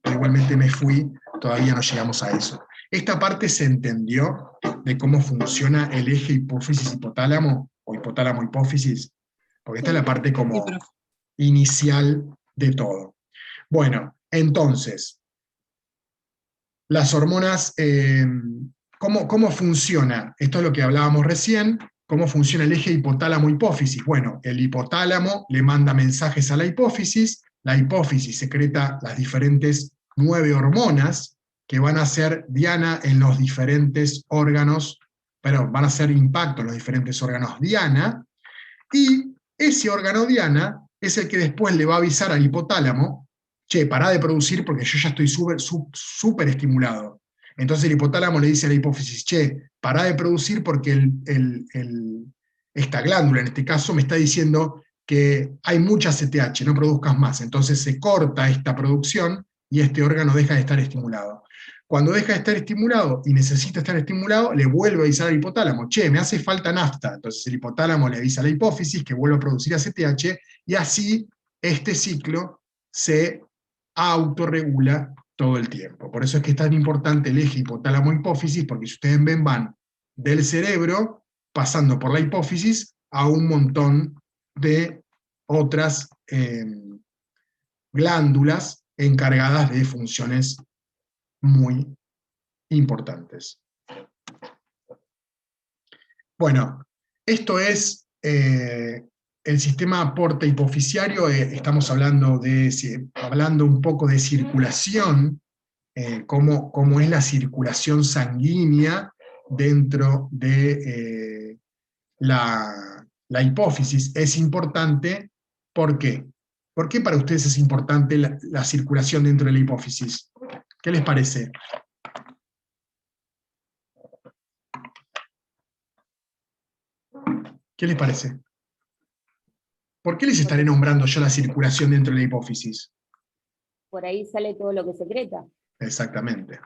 Pero igualmente me fui, todavía no llegamos a eso. Esta parte se entendió de cómo funciona el eje hipófisis-hipotálamo, o hipotálamo-hipófisis, porque esta es la parte como Sí, profe. inicial de todo. Bueno, entonces, las hormonas, ¿cómo funciona? Esto es lo que hablábamos recién, ¿cómo funciona el eje hipotálamo-hipófisis? Bueno, el hipotálamo le manda mensajes a la hipófisis secreta las diferentes 9 hormonas que van a hacer diana en los diferentes órganos, pero van a hacer impacto en los diferentes órganos diana, y ese órgano diana es el que después le va a avisar al hipotálamo: che, pará de producir porque yo ya estoy súper estimulado. Entonces el hipotálamo le dice a la hipófisis: che, pará de producir porque esta glándula, en este caso, me está diciendo que hay mucha CTH, no produzcas más. Entonces se corta esta producción y este órgano deja de estar estimulado. Cuando deja de estar estimulado y necesita estar estimulado, le vuelve a avisar al hipotálamo: che, me hace falta nafta. Entonces el hipotálamo le avisa a la hipófisis que vuelve a producir ACTH, y así este ciclo se autorregula todo el tiempo. Por eso es que es tan importante el eje hipotálamo-hipófisis, porque si ustedes ven, van del cerebro, pasando por la hipófisis, a un montón de otras glándulas encargadas de funciones muy importantes. Bueno, esto es el sistema porta hipoficiario. Estamos hablando un poco de circulación, cómo es la circulación sanguínea dentro de la hipófisis. Es importante, ¿por qué? ¿Por qué para ustedes es importante la circulación dentro de la hipófisis? ¿Qué les parece? ¿Qué les parece? ¿Por qué les estaré nombrando yo la circulación dentro de la hipófisis? Por ahí sale todo lo que secreta. Exactamente.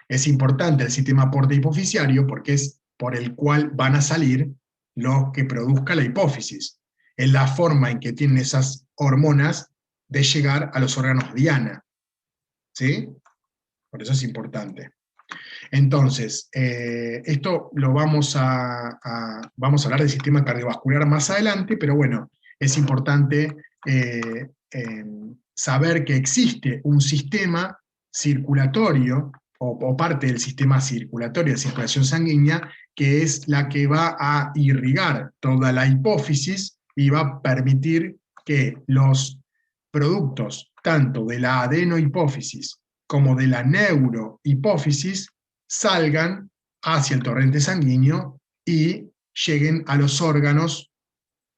Es importante el sistema porta hipoficiario porque es por el cual van a salir lo que produzca la hipófisis. Es la forma en que tienen esas hormonas de llegar a los órganos diana. ¿Sí? Por eso es importante. Entonces, esto lo vamos a hablar del sistema cardiovascular más adelante, pero bueno, es importante saber que existe un sistema circulatorio, o parte del sistema circulatorio de circulación sanguínea, que es la que va a irrigar toda la hipófisis y va a permitir que los productos, tanto de la adenohipófisis como de la neurohipófisis, salgan hacia el torrente sanguíneo y lleguen a los órganos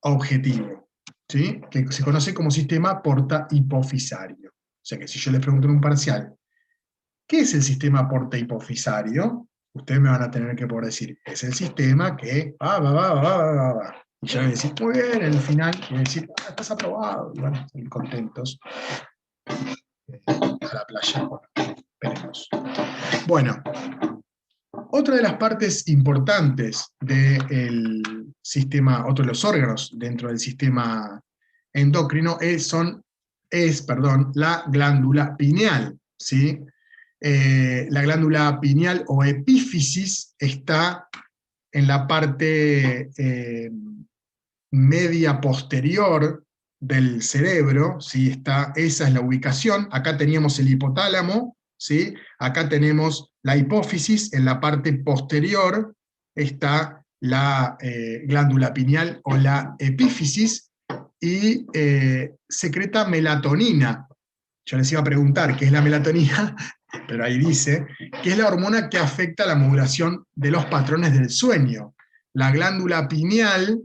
objetivo, ¿sí? Que se conoce como sistema porta hipofisario. O sea que si yo les pregunto en un parcial, ¿qué es el sistema porta hipofisario? Ustedes me van a tener que poder decir: es el sistema que va. Y yo les voy a decir: muy bien, en el final, y voy a decir: estás aprobado. Y van a estar contentos. A la playa. Veremos. Bueno, otra de las partes importantes del sistema, otro de los órganos dentro del sistema endocrino es la glándula pineal, ¿sí? La glándula pineal o epífisis está en la parte media posterior del cerebro, ¿sí? Esa es la ubicación. Acá teníamos el hipotálamo, ¿sí? Acá tenemos la hipófisis, en la parte posterior está la glándula pineal o la epífisis, y secreta melatonina. Yo les iba a preguntar qué es la melatonina, pero ahí dice, que es la hormona que afecta la modulación de los patrones del sueño. La glándula pineal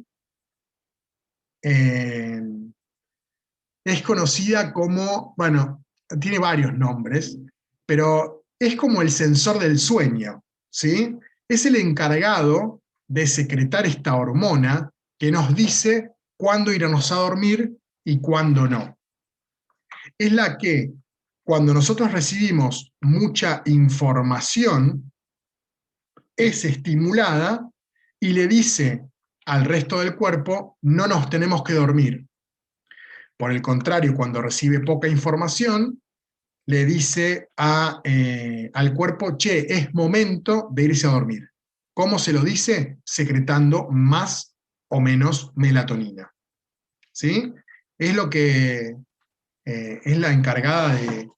es conocida como, bueno, tiene varios nombres, pero es como el sensor del sueño, ¿sí? Es el encargado de secretar esta hormona que nos dice cuándo irnos a dormir y cuándo no. Es la que, cuando nosotros recibimos mucha información, es estimulada y le dice al resto del cuerpo, no nos tenemos que dormir. Por el contrario, cuando recibe poca información, le dice al cuerpo, che, es momento de irse a dormir. ¿Cómo se lo dice? Secretando más o menos melatonina. ¿Sí? Es lo que es la encargada de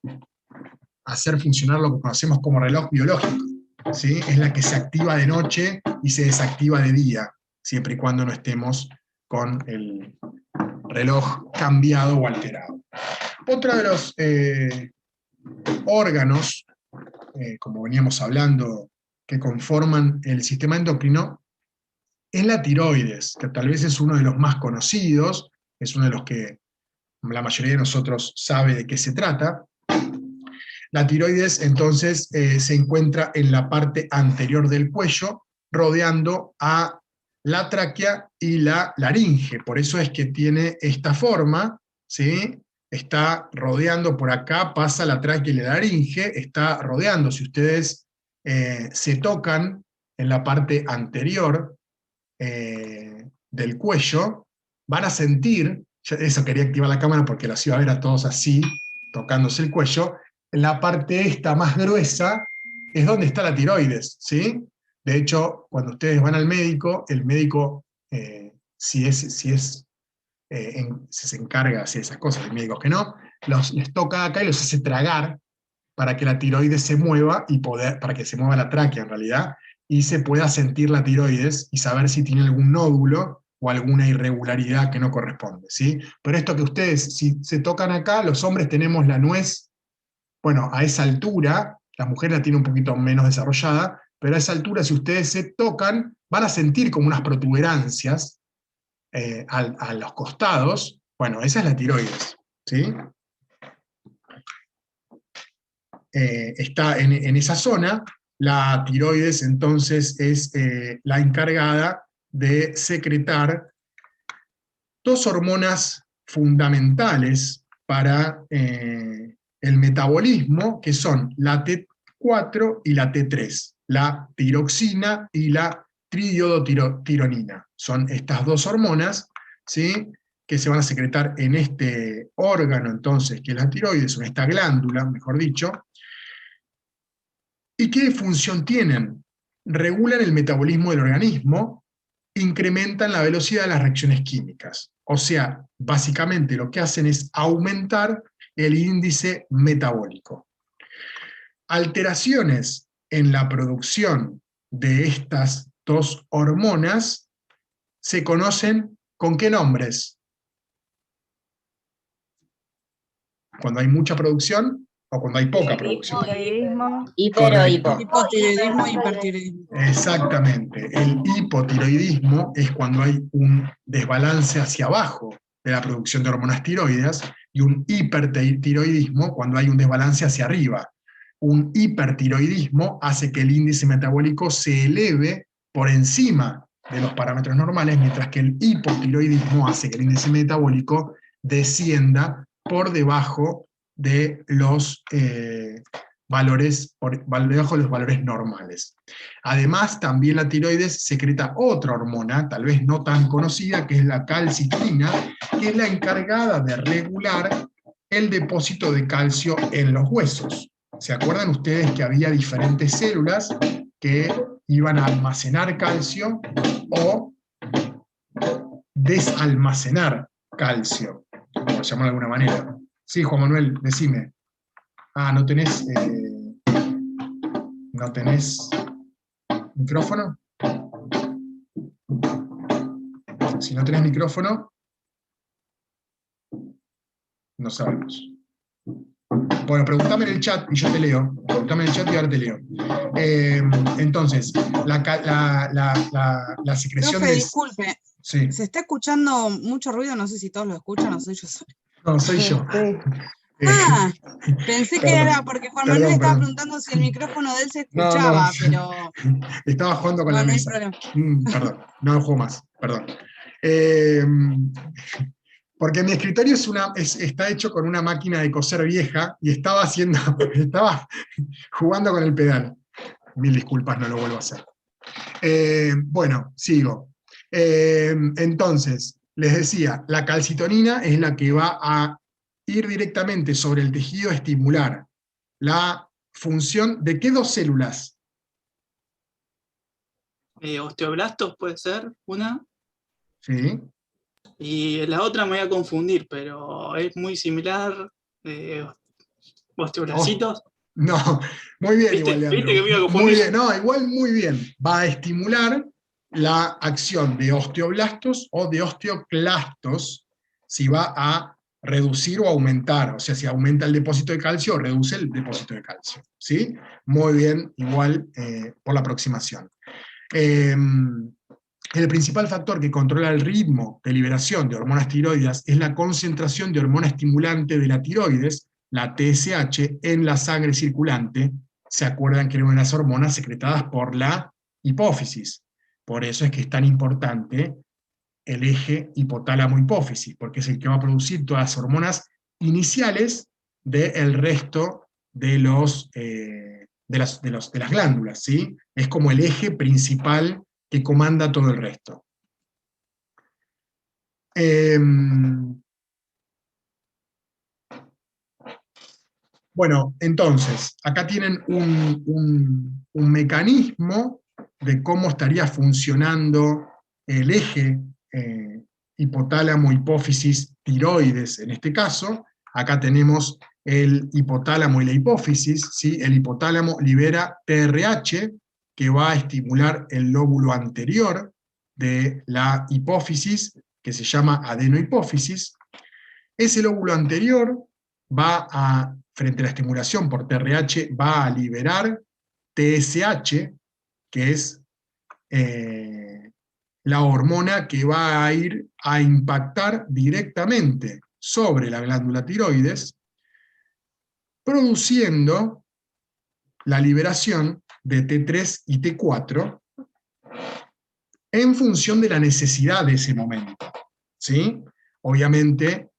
hacer funcionar lo que conocemos como reloj biológico. ¿Sí? Es la que se activa de noche y se desactiva de día, siempre y cuando no estemos con el reloj cambiado o alterado. Otro de los órganos, como veníamos hablando, que conforman el sistema endocrino, es la tiroides, que tal vez es uno de los más conocidos, es uno de los que la mayoría de nosotros sabe de qué se trata. La tiroides, entonces, se encuentra en la parte anterior del cuello, rodeando a la tráquea y la laringe. Por eso es que tiene esta forma, ¿sí? Está rodeando por acá, pasa la tráquea y la laringe, está rodeando. Si ustedes se tocan en la parte anterior del cuello, van a sentir, eso quería activar la cámara porque los iba a ver a todos así, tocándose el cuello, en la parte esta más gruesa es donde está la tiroides, ¿sí? De hecho, cuando ustedes van al médico, el médico, si se encarga de hacer esas cosas, hay médicos que no, les toca acá y los hace tragar para que la tiroides se mueva, para que se mueva la tráquea en realidad, y se pueda sentir la tiroides y saber si tiene algún nódulo o alguna irregularidad que no corresponde, ¿sí? Pero esto que ustedes, si se tocan acá, los hombres tenemos la nuez, bueno, a esa altura, la mujer la tiene un poquito menos desarrollada, pero a esa altura, si ustedes se tocan, van a sentir como unas protuberancias a los costados. Bueno, esa es la tiroides, ¿sí? Está en esa zona. La tiroides, entonces, es la encargada de secretar dos hormonas fundamentales para el metabolismo, que son la T4 y la T3, la tiroxina y la tridiodotironina. Son estas dos hormonas, ¿sí?, que se van a secretar en este órgano, entonces, que es la tiroides, o en esta glándula, mejor dicho. ¿Y qué función tienen? Regulan el metabolismo del organismo, incrementan la velocidad de las reacciones químicas. O sea, básicamente lo que hacen es aumentar el índice metabólico. Alteraciones en la producción de estas dos hormonas se conocen ¿con qué nombres? Cuando hay mucha producción o cuando hay poca producción. Tiroidismo. Correcto. Hipotiroidismo y hipertiroidismo. Exactamente. El hipotiroidismo es cuando hay un desbalance hacia abajo de la producción de hormonas tiroideas, y un hipertiroidismo cuando hay un desbalance hacia arriba. Un hipertiroidismo hace que el índice metabólico se eleve por encima de los parámetros normales, mientras que el hipotiroidismo hace que el índice metabólico descienda por debajo de los valores, debajo de los valores normales. Además, también la tiroides secreta otra hormona, tal vez no tan conocida, que es la calcitrina, que es la encargada de regular el depósito de calcio en los huesos. ¿Se acuerdan ustedes que había diferentes células que iban a almacenar calcio o desalmacenar calcio, por llamarlo de alguna manera? Sí, Juan Manuel, decime. ¿No tenés micrófono? Si no tenés micrófono, no sabemos. Bueno, preguntame en el chat y yo te leo. Preguntame en el chat y ahora te leo. Entonces, la secreción Profe, de... disculpe, Sí, se está escuchando mucho ruido, no sé si todos lo escuchan o soy yo sola. no, soy yo. Ah, pensé que Perdón, era porque Juan Manuel estaba perdón. preguntando si el micrófono de él se No, no, escuchaba, pero estaba jugando con la no hay mesa. problema. Perdón, no juego más, perdón. Eh, Porque mi escritorio está hecho con una máquina de coser vieja y estaba jugando con el pedal. Mil disculpas, no lo vuelvo a hacer. Bueno, sigo. Entonces, les decía, la calcitonina es la que va a ir directamente sobre el tejido a estimular la función de ¿qué dos células? Osteoblastos puede ser una. ¿Sí? Y la otra me voy a confundir, pero es muy similar. Osteoblacitos. No, muy bien ¿Viste? igual, Leandro. ¿Viste que me iba a Muy confundir? bien, no, igual muy bien. Va a estimular la acción de osteoblastos o de osteoclastos si va a reducir o aumentar, o sea, si aumenta el depósito de calcio o reduce el depósito de calcio. ¿Sí? Muy bien, igual por la aproximación. El principal factor que controla el ritmo de liberación de hormonas tiroides es la concentración de hormona estimulante de la tiroides, la TSH, en la sangre circulante. Se acuerdan que era una de las hormonas secretadas por la hipófisis. Por eso es que es tan importante el eje hipotálamo-hipófisis, porque es el que va a producir todas las hormonas iniciales del resto de, de las glándulas, ¿sí? Es como el eje principal que comanda todo el resto. Bueno, entonces, acá tienen un mecanismo de cómo estaría funcionando el eje hipotálamo, hipófisis, tiroides, en este caso. Acá tenemos el hipotálamo y la hipófisis, ¿sí? El hipotálamo libera TRH, que va a estimular el lóbulo anterior de la hipófisis, que se llama adenohipófisis. Ese lóbulo anterior va a, frente a la estimulación por TRH, va a liberar TSH, que es la hormona que va a ir a impactar directamente sobre la glándula tiroides, produciendo la liberación de T3 y T4 en función de la necesidad de ese momento, ¿sí? Obviamente,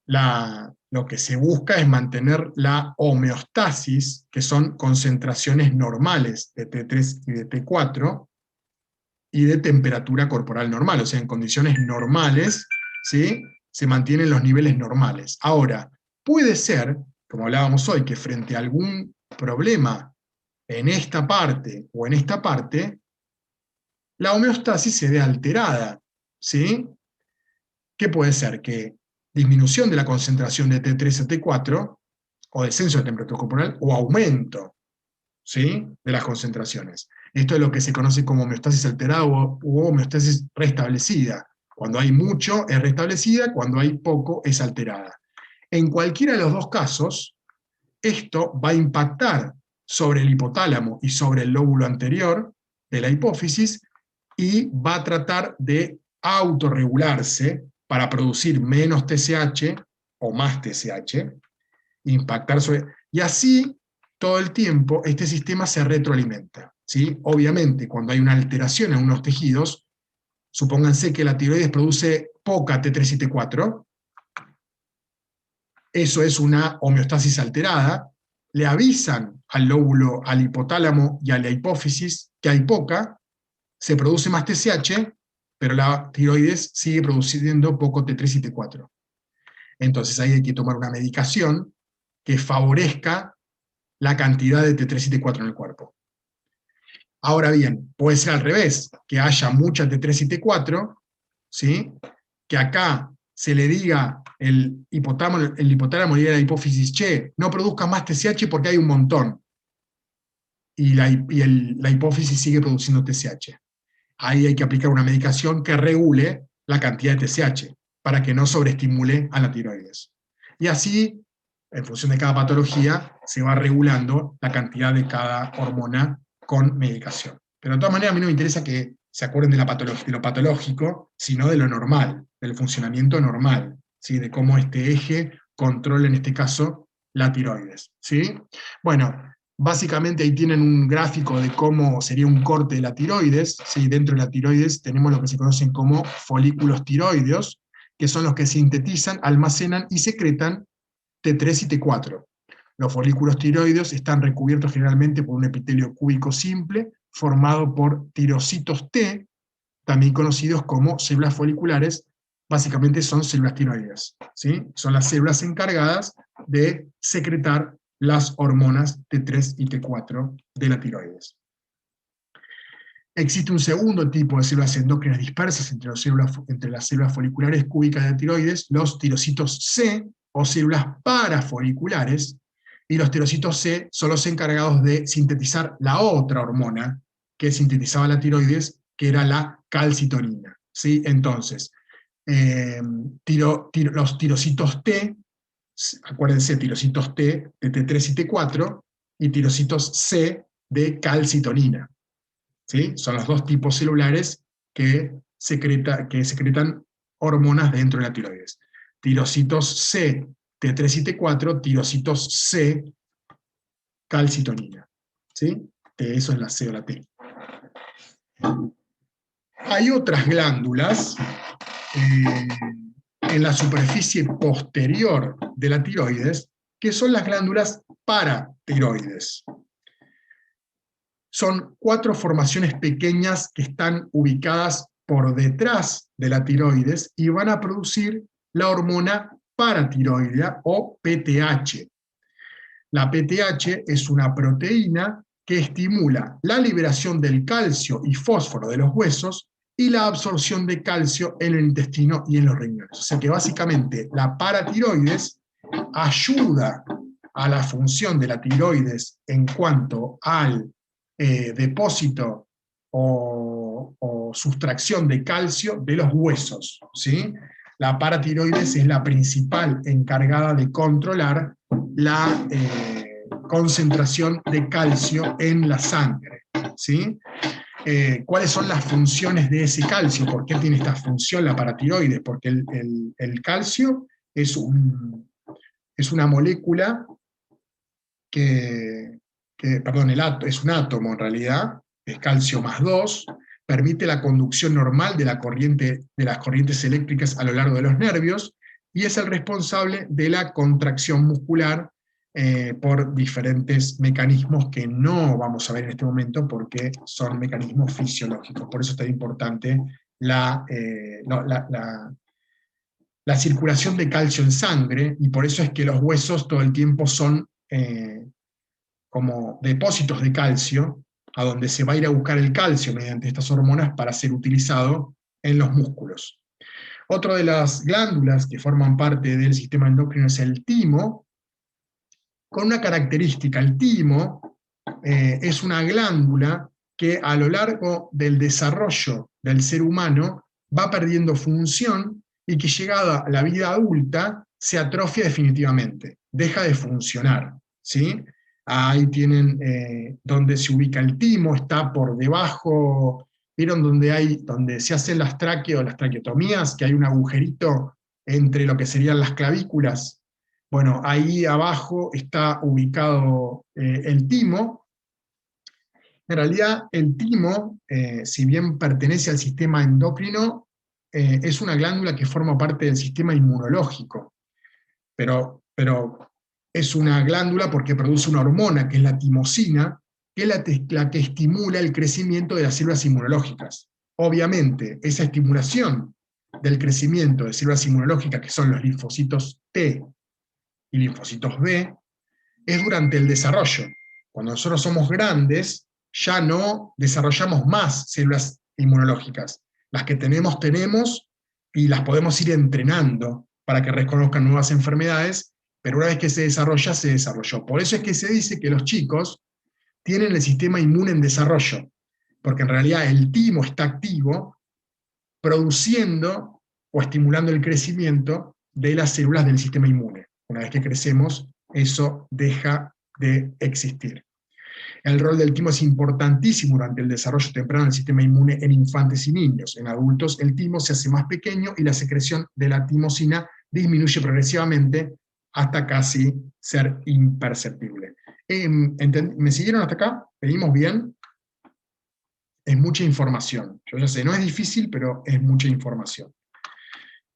lo que se busca es mantener la homeostasis, que son concentraciones normales de T3 y de T4, y de temperatura corporal normal, o sea, en condiciones normales, ¿sí? Se mantienen los niveles normales. Ahora, puede ser, como hablábamos hoy, que frente a algún problema en esta parte o en esta parte, la homeostasis se ve alterada, ¿sí? ¿Qué puede ser? Que disminución de la concentración de T3 a T4, o descenso de temperatura corporal, o aumento, ¿sí? De las concentraciones. Esto es lo que se conoce como homeostasis alterada u homeostasis restablecida. Cuando hay mucho es restablecida, cuando hay poco es alterada. En cualquiera de los dos casos, esto va a impactar sobre el hipotálamo y sobre el lóbulo anterior de la hipófisis y va a tratar de autorregularse para producir menos TSH o más TSH, impactar sobre... Y así, todo el tiempo, este sistema se retroalimenta, ¿sí? Obviamente, cuando hay una alteración en unos tejidos, supónganse que la tiroides produce poca T3 y T4, eso es una homeostasis alterada, le avisan al lóbulo, al hipotálamo y a la hipófisis que hay poca, se produce más TSH, pero la tiroides sigue produciendo poco T3 y T4. Entonces ahí hay que tomar una medicación que favorezca la cantidad de T3 y T4 en el cuerpo. Ahora bien, puede ser al revés, que haya mucha T3 y T4, ¿sí? Que acá se le diga el hipotálamo le diga a la hipófisis, che, no produzca más TSH porque hay un montón. Y la hipófisis sigue produciendo TSH. Ahí hay que aplicar una medicación que regule la cantidad de TSH, para que no sobreestimule a la tiroides. Y así en función de cada patología, se va regulando la cantidad de cada hormona con medicación. Pero de todas maneras, a mí no me interesa que se acuerden de lo patológico, sino de lo normal, del funcionamiento normal, ¿sí? De cómo este eje controla, en este caso, la tiroides, ¿sí? Bueno, básicamente ahí tienen un gráfico de cómo sería un corte de la tiroides, ¿sí? Dentro de la tiroides tenemos lo que se conocen como folículos tiroideos, que son los que sintetizan, almacenan y secretan T3 y T4. Los folículos tiroideos están recubiertos generalmente por un epitelio cúbico simple, formado por tirocitos T, también conocidos como células foliculares. Básicamente son células tiroideas, ¿sí? Son las células encargadas de secretar las hormonas T3 y T4 de la tiroides. Existe un segundo tipo de células endócrinas dispersas entre las células foliculares cúbicas de la tiroides, los tirocitos C, o células parafoliculares, y los tirocitos C son los encargados de sintetizar la otra hormona que sintetizaba la tiroides, que era la calcitonina, ¿sí? Entonces, los tirocitos T, acuérdense, tirocitos T de T3 y T4, y tirocitos C de calcitonina, ¿sí? Son los dos tipos celulares que secretan hormonas dentro de la tiroides. Tirocitos C, T3 y T4, tirocitos C, calcitonina, ¿sí? Eso es la C o la T. Hay otras glándulas en la superficie posterior de la tiroides, que son las glándulas paratiroides. Son 4 formaciones pequeñas que están ubicadas por detrás de la tiroides y van a producir la hormona paratiroidea o PTH. La PTH es una proteína que estimula la liberación del calcio y fósforo de los huesos y la absorción de calcio en el intestino y en los riñones. O sea que básicamente la paratiroides ayuda a la función de la tiroides en cuanto al depósito o sustracción de calcio de los huesos, ¿sí? La paratiroides es la principal encargada de controlar la concentración de calcio en la sangre, ¿sí? ¿Cuáles son las funciones de ese calcio? ¿Por qué tiene esta función la paratiroides? Porque el calcio es una molécula es un átomo en realidad, es calcio más 2, permite la conducción normal de las corrientes eléctricas a lo largo de los nervios, y es el responsable de la contracción muscular por diferentes mecanismos que no vamos a ver en este momento porque son mecanismos fisiológicos. Por eso es tan importante la circulación de calcio en sangre, y por eso es que los huesos todo el tiempo son como depósitos de calcio, a donde se va a ir a buscar el calcio mediante estas hormonas para ser utilizado en los músculos. Otra de las glándulas que forman parte del sistema endocrino es el timo, con una característica. El timo es una glándula que a lo largo del desarrollo del ser humano va perdiendo función y que llegada a la vida adulta se atrofia definitivamente, deja de funcionar, ¿sí? Ahí tienen donde se ubica el timo, está por debajo, ¿vieron donde se hacen las traqueotomías, que hay un agujerito entre lo que serían las clavículas? Bueno, ahí abajo está ubicado el timo. En realidad el timo, si bien pertenece al sistema endocrino, es una glándula que forma parte del sistema inmunológico, pero es una glándula porque produce una hormona, que es la timosina, que es la que estimula el crecimiento de las células inmunológicas. Obviamente, esa estimulación del crecimiento de células inmunológicas, que son los linfocitos T y linfocitos B, es durante el desarrollo. Cuando nosotros somos grandes, ya no desarrollamos más células inmunológicas. Las que tenemos, y las podemos ir entrenando para que reconozcan nuevas enfermedades, pero una vez que se desarrolla, se desarrolló. Por eso es que se dice que los chicos tienen el sistema inmune en desarrollo, porque en realidad el timo está activo, produciendo o estimulando el crecimiento de las células del sistema inmune. Una vez que crecemos, eso deja de existir. El rol del timo es importantísimo durante el desarrollo temprano del sistema inmune en infantes y niños. En adultos el timo se hace más pequeño y la secreción de la timosina disminuye progresivamente hasta casi ser imperceptible. ¿Me siguieron hasta acá? ¿Venimos bien? Es mucha información. Yo ya sé, no es difícil, pero es mucha información.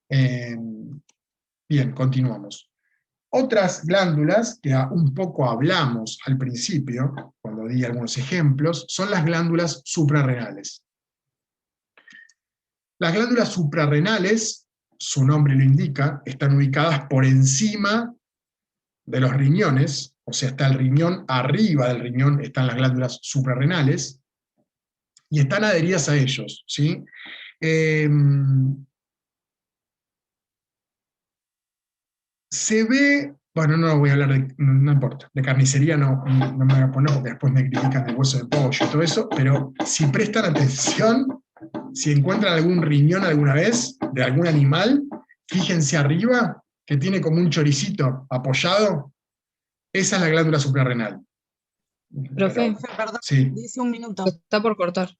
Bien, continuamos. Otras glándulas, que un poco hablamos al principio, cuando di algunos ejemplos, son las glándulas suprarrenales. Las glándulas suprarrenales, su nombre lo indica, están ubicadas por encima de los riñones, o sea, está el riñón, arriba del riñón están las glándulas suprarrenales, y están adheridas a ellos, ¿sí? Se ve, bueno, no voy a hablar de, no importa, de carnicería no me voy a poner porque después me critican de hueso de pollo y todo eso, pero si prestan atención, si encuentran algún riñón alguna vez de algún animal, fíjense arriba, que tiene como un choricito apoyado, esa es la glándula suprarrenal. Profe, Perdón, Sí, dice un minuto. está por cortar.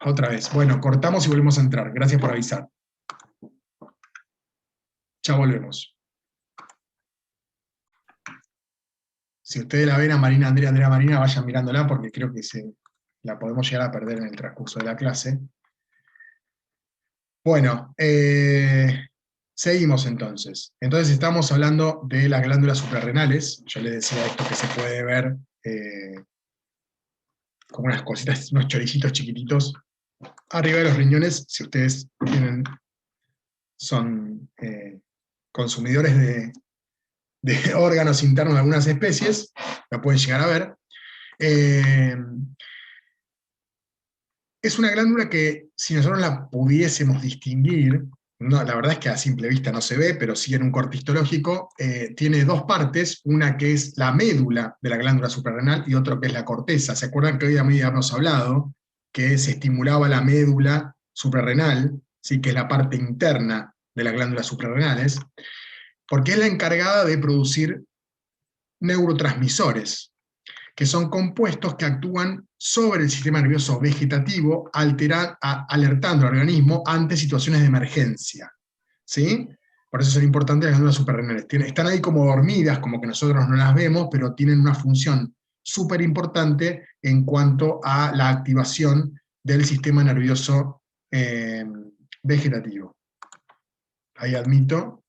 otra vez. Bueno, cortamos y volvemos a entrar. Gracias por avisar. Ya volvemos. Si ustedes la ven a Marina, Andrea, Marina, vayan mirándola porque creo que la podemos llegar a perder en el transcurso de la clase. Bueno, seguimos entonces. Entonces estamos hablando de las glándulas suprarrenales. Yo les decía esto que se puede ver como unas cositas, unos choricitos chiquititos arriba de los riñones, si ustedes son consumidores de órganos internos de algunas especies, la pueden llegar a ver. Es una glándula que, si nosotros la pudiésemos distinguir, no, la verdad es que a simple vista no se ve, pero sí en un corte histológico, tiene dos partes, una que es la médula de la glándula suprarrenal y otra que es la corteza. ¿Se acuerdan que hoy habíamos hablado que se estimulaba la médula suprarrenal, ¿sí? Que es la parte interna de las glándulas suprarrenales? Porque es la encargada de producir neurotransmisores, que son compuestos que actúan sobre el sistema nervioso vegetativo, alertando al organismo ante situaciones de emergencia. ¿Sí? Por eso son importantes las glándulas suprarrenales. Están ahí como dormidas, como que nosotros no las vemos, pero tienen una función súper importante en cuanto a la activación del sistema nervioso vegetativo. Ahí admito.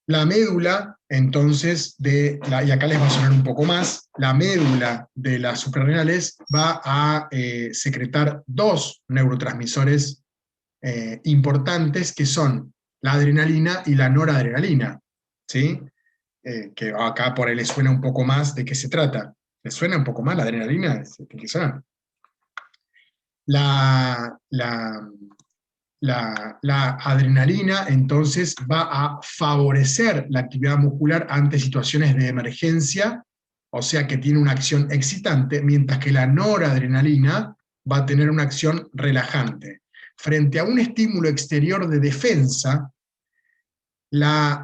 La médula, entonces, y acá les va a sonar un poco más, la médula de las suprarrenales va a secretar dos neurotransmisores importantes, que son la adrenalina y la noradrenalina, ¿sí? Que acá por ahí les suena un poco más de qué se trata. ¿Les suena un poco más la adrenalina? ¿De qué suena? La adrenalina, entonces, va a favorecer la actividad muscular ante situaciones de emergencia, o sea que tiene una acción excitante, mientras que la noradrenalina va a tener una acción relajante. Frente a un estímulo exterior de defensa,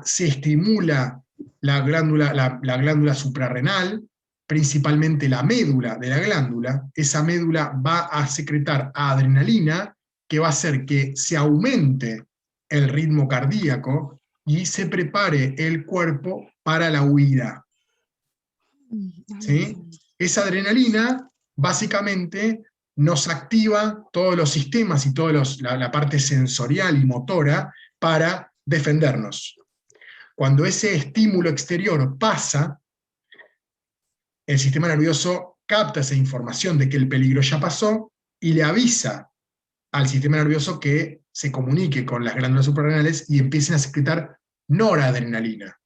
se estimula la glándula suprarrenal, principalmente la médula de la glándula. Esa médula va a secretar adrenalina, que va a hacer que se aumente el ritmo cardíaco y se prepare el cuerpo para la huida. ¿Sí? Esa adrenalina, básicamente, nos activa todos los sistemas y toda la parte sensorial y motora para defendernos. Cuando ese estímulo exterior pasa, el sistema nervioso capta esa información de que el peligro ya pasó y le avisa al sistema nervioso que se comunique con las glándulas suprarrenales y empiecen a secretar noradrenalina.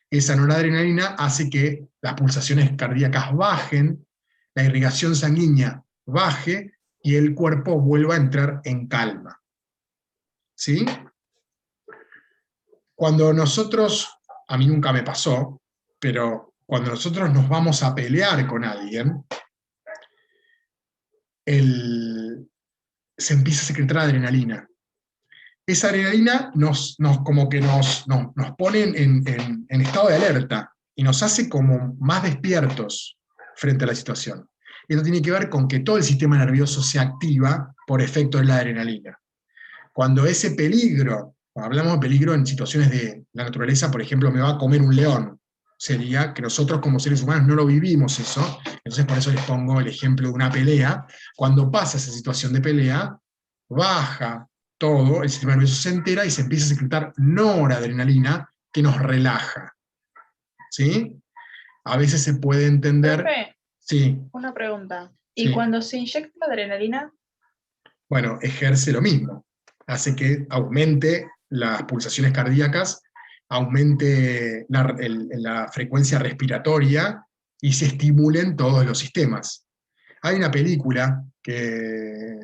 Esa noradrenalina hace que las pulsaciones cardíacas bajen, la irrigación sanguínea baje y el cuerpo vuelva a entrar en calma. ¿Sí? Cuando nosotros, a mí nunca me pasó, pero cuando nosotros nos vamos a pelear con alguien, se empieza a secretar adrenalina. esa adrenalina como que nos pone en estado de alerta, y nos hace como más despiertos frente a la situación. Esto tiene que ver con que todo el sistema nervioso se activa por efecto de la adrenalina. Cuando ese peligro, cuando hablamos de peligro en situaciones de la naturaleza, por ejemplo, me va a comer un león, sería que nosotros como seres humanos no lo vivimos eso, entonces por eso les pongo el ejemplo de una pelea. Cuando pasa esa situación de pelea, baja todo, el sistema nervioso se entera y se empieza a secretar noradrenalina que nos relaja. ¿Sí? A veces se puede entender... Profe, Sí. una pregunta. ¿Y Sí. cuando se inyecta adrenalina? Bueno, ejerce lo mismo. Hace que aumente las pulsaciones cardíacas, aumente la frecuencia respiratoria y se estimulen todos los sistemas. Hay una película que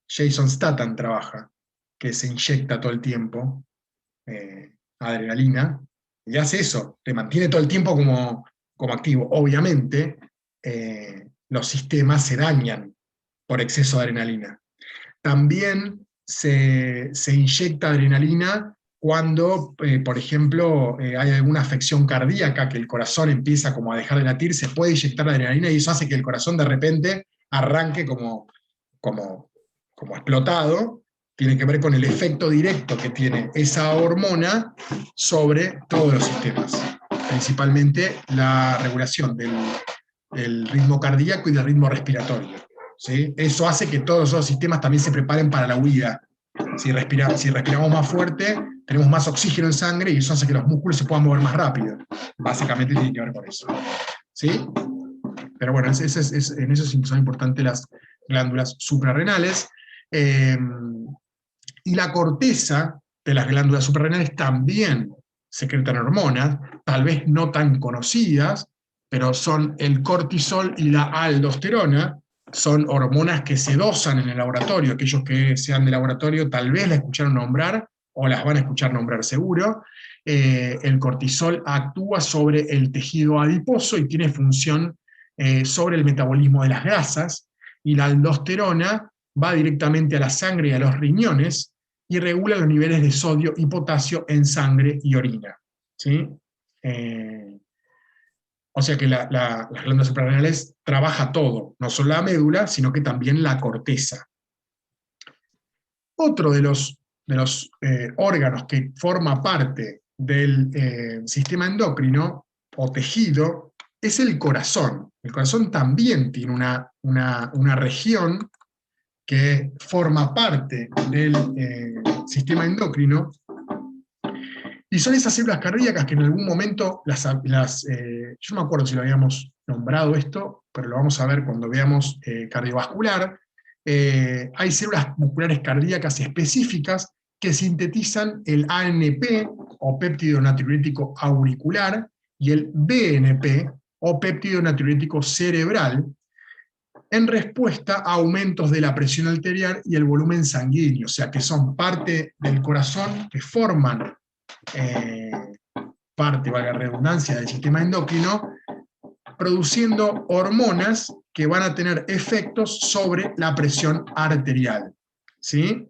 Jason Statham trabaja, que se inyecta todo el tiempo adrenalina, y hace eso, te mantiene todo el tiempo como activo. Obviamente, los sistemas se dañan por exceso de adrenalina. También se inyecta adrenalina cuando, por ejemplo, hay alguna afección cardíaca, que el corazón empieza como a dejar de latir, se puede inyectar adrenalina y eso hace que el corazón de repente arranque como explotado. Tiene que ver con el efecto directo que tiene esa hormona sobre todos los sistemas, principalmente la regulación del ritmo cardíaco y del ritmo respiratorio. ¿Sí? Eso hace que todos los otros sistemas también se preparen para la huida. Si respiramos más fuerte, tenemos más oxígeno en sangre y eso hace que los músculos se puedan mover más rápido. Básicamente tiene que ver con eso. ¿Sí? Pero bueno, en eso son importantes las glándulas suprarrenales. Y la corteza de las glándulas suprarrenales también secretan hormonas, tal vez no tan conocidas, pero son el cortisol y la aldosterona. Son hormonas que se dosan en el laboratorio. Aquellos que sean de laboratorio tal vez la escucharon nombrar, o las van a escuchar nombrar seguro. El cortisol actúa sobre el tejido adiposo y tiene función sobre el metabolismo de las grasas, y la aldosterona va directamente a la sangre y a los riñones, y regula los niveles de sodio y potasio en sangre y orina. ¿Sí? O sea que las glándulas suprarrenales trabaja todo, no solo la médula, sino que también la corteza. Otro de los órganos que forma parte del sistema endocrino o tejido es el corazón. El corazón también tiene una región que forma parte del sistema endocrino, y son esas células cardíacas que en algún momento yo no me acuerdo si lo habíamos nombrado esto, pero lo vamos a ver cuando veamos cardiovascular. Hay células musculares cardíacas específicas que sintetizan el ANP, o péptido natriurético auricular, y el BNP, o péptido natriurético cerebral, en respuesta a aumentos de la presión arterial y el volumen sanguíneo, o sea que son parte del corazón, que forman parte, valga la redundancia, del sistema endocrino, produciendo hormonas que van a tener efectos sobre la presión arterial. ¿Sí?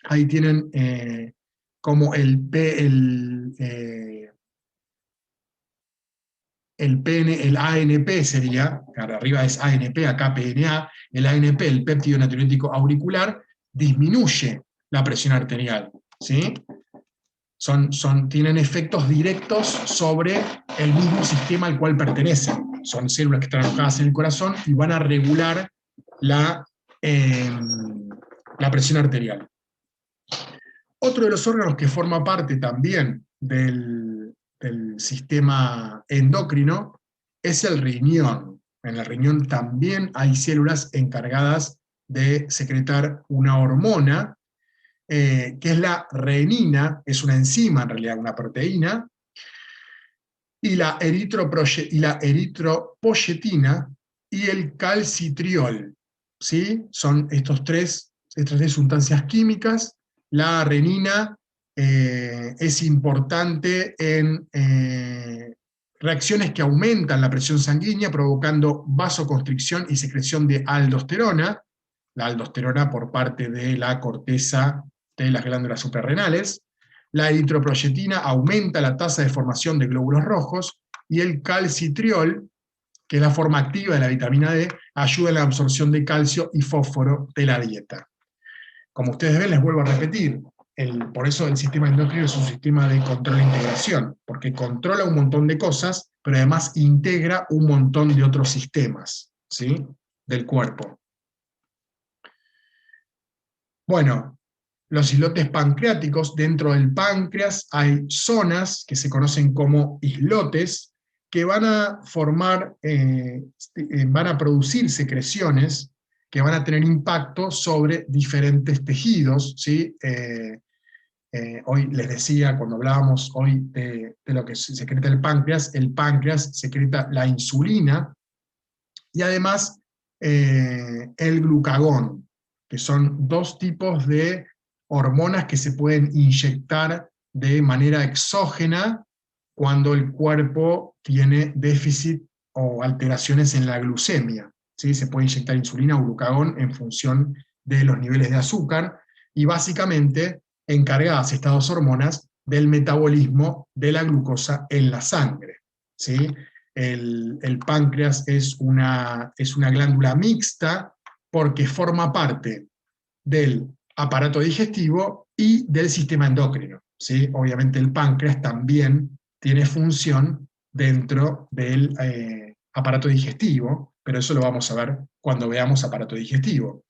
Ahí tienen como el ANP sería, arriba es ANP, acá PNA, el ANP, el péptido natriurético auricular, disminuye la presión arterial. ¿Sí? Tienen efectos directos sobre el mismo sistema al cual pertenecen. Son células que están alojadas en el corazón y van a regular la presión arterial. Otro de los órganos que forma parte también del sistema endocrino es el riñón. En el riñón también hay células encargadas de secretar una hormona, que es la renina, es una enzima, en realidad una proteína, y la eritropoyetina y el calcitriol. ¿Sí? Son estas tres sustancias químicas. La renina es importante en reacciones que aumentan la presión sanguínea, provocando vasoconstricción y secreción de aldosterona. la aldosterona por parte de la corteza de las glándulas suprarrenales, la eritroproyetina aumenta la tasa de formación de glóbulos rojos, y el calcitriol, que es la forma activa de la vitamina D, ayuda en la absorción de calcio y fósforo de la dieta. Como ustedes ven, les vuelvo a repetir, por eso el sistema endocrino es un sistema de control e integración, porque controla un montón de cosas, pero además integra un montón de otros sistemas, ¿sí?, del cuerpo. Bueno, los islotes pancreáticos, dentro del páncreas hay zonas que se conocen como islotes, que van a formar, van a producir secreciones que van a tener impacto sobre diferentes tejidos, ¿sí? Hoy les decía, cuando hablábamos hoy de lo que secreta el páncreas secreta la insulina, y además el glucagón, que son dos tipos de hormonas que se pueden inyectar de manera exógena cuando el cuerpo tiene déficit o alteraciones en la glucemia, ¿sí? Se puede inyectar insulina o glucagón en función de los niveles de azúcar, y básicamente encargadas estas dos hormonas del metabolismo de la glucosa en la sangre, ¿sí? El páncreas es una glándula mixta porque forma parte del aparato digestivo y del sistema endocrino, ¿sí? Obviamente el páncreas también tiene función dentro del aparato digestivo, pero eso lo vamos a ver cuando veamos aparato digestivo.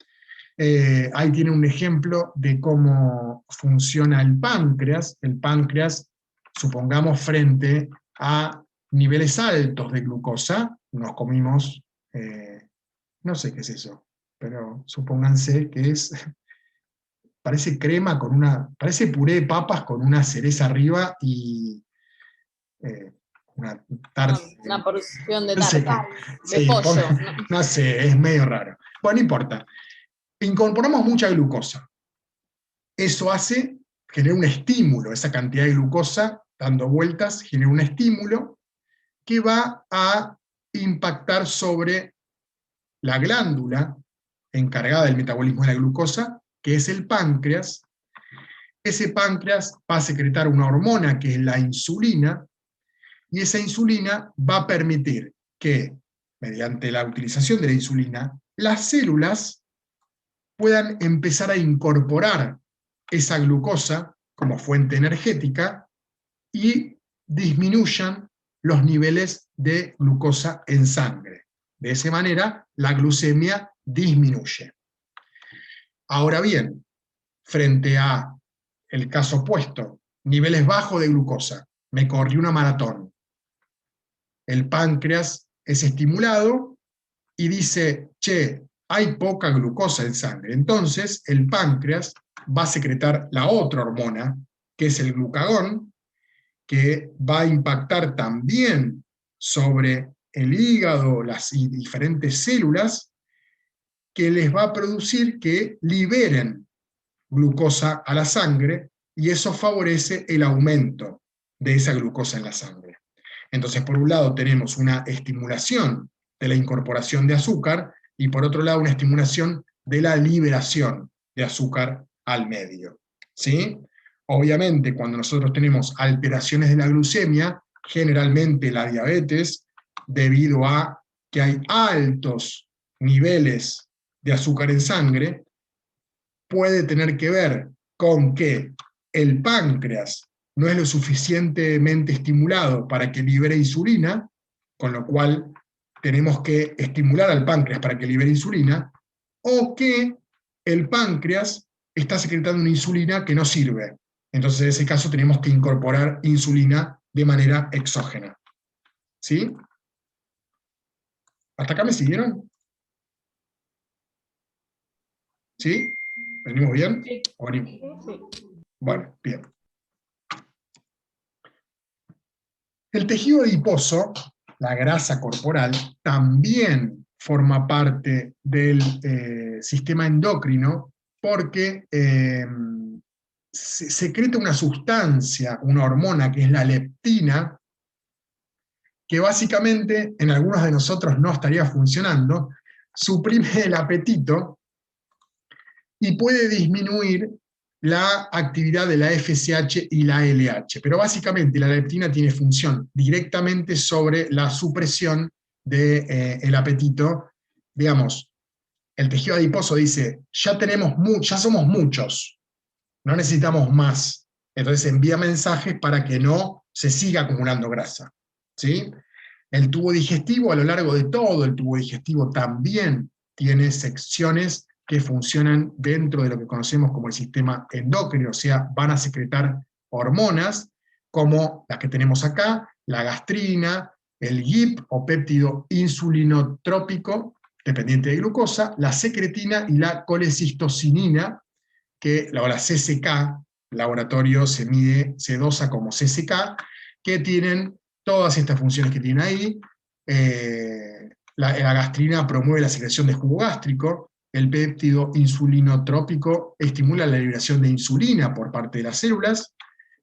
Ahí tiene un ejemplo de cómo funciona el páncreas. El páncreas, supongamos, frente a niveles altos de glucosa, nos comimos, no sé qué es eso, pero supónganse que es, parece crema con parece puré de papas con una cereza arriba y una tarta. Una porción de No sé tarta, qué. de pollo. No sé, es medio raro. Bueno, no importa. Incorporamos mucha glucosa. Eso genera un estímulo, esa cantidad de glucosa dando vueltas genera un estímulo que va a impactar sobre la glándula encargada del metabolismo de la glucosa, que es el páncreas. Ese páncreas va a secretar una hormona que es la insulina, y esa insulina va a permitir que, mediante la utilización de la insulina, las células puedan empezar a incorporar esa glucosa como fuente energética y disminuyan los niveles de glucosa en sangre. De esa manera, la glucemia disminuye. Ahora bien, frente a el caso opuesto, niveles bajos de glucosa, me corrí una maratón, el páncreas es estimulado y dice, che, hay poca glucosa en sangre. Entonces, el páncreas va a secretar la otra hormona, que es el glucagón, que va a impactar también sobre el hígado, las diferentes células, que les va a producir que liberen glucosa a la sangre, y eso favorece el aumento de esa glucosa en la sangre. Entonces, por un lado tenemos una estimulación de la incorporación de azúcar, y por otro lado una estimulación de la liberación de azúcar al medio, ¿sí? Obviamente, cuando nosotros tenemos alteraciones de la glucemia, generalmente la diabetes, debido a que hay altos niveles de azúcar en sangre, puede tener que ver con que el páncreas no es lo suficientemente estimulado para que libere insulina, con lo cual tenemos que estimular al páncreas para que libere insulina, o que el páncreas está secretando una insulina que no sirve. Entonces, en ese caso, tenemos que incorporar insulina de manera exógena. ¿Sí? ¿Hasta acá me siguieron? ¿Sí? ¿Venimos bien? Sí. ¿O venimos? Sí. Bueno, bien. El tejido adiposo, la grasa corporal, también forma parte del sistema endocrino, porque se secreta una sustancia, una hormona, que es la leptina, que básicamente en algunos de nosotros no estaría funcionando, suprime el apetito y puede disminuir la actividad de la FSH y la LH. Pero básicamente la leptina tiene función directamente sobre la supresión del apetito. Digamos, el tejido adiposo dice, ya somos muchos, no necesitamos más. Entonces envía mensajes para que no se siga acumulando grasa, ¿sí? El tubo digestivo, a lo largo de todo el tubo digestivo, también tiene secciones que funcionan dentro de lo que conocemos como el sistema endocrino, o sea, van a secretar hormonas, como las que tenemos acá, la gastrina, el GIP, o péptido insulinotrópico, dependiente de glucosa, la secretina y la colecistocinina, que la CCK, laboratorio se dosa como CCK, que tienen todas estas funciones que tienen ahí. La gastrina promueve la secreción de jugo gástrico, el péptido insulinotrópico estimula la liberación de insulina por parte de las células,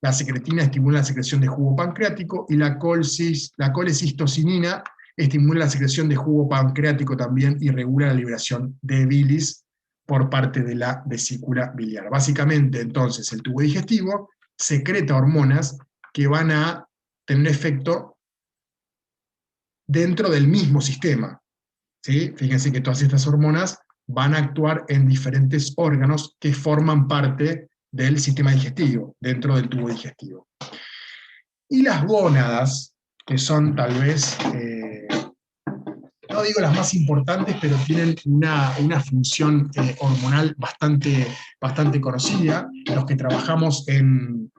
la secretina estimula la secreción de jugo pancreático, y la colecistocinina estimula la secreción de jugo pancreático también y regula la liberación de bilis por parte de la vesícula biliar. Básicamente, entonces, el tubo digestivo secreta hormonas que van a tener efecto dentro del mismo sistema, ¿sí? Fíjense que todas estas hormonas van a actuar en diferentes órganos que forman parte del sistema digestivo, dentro del tubo digestivo. Y las gónadas, que son tal vez, no digo las más importantes, pero tienen una función hormonal bastante conocida. Los que trabajamos en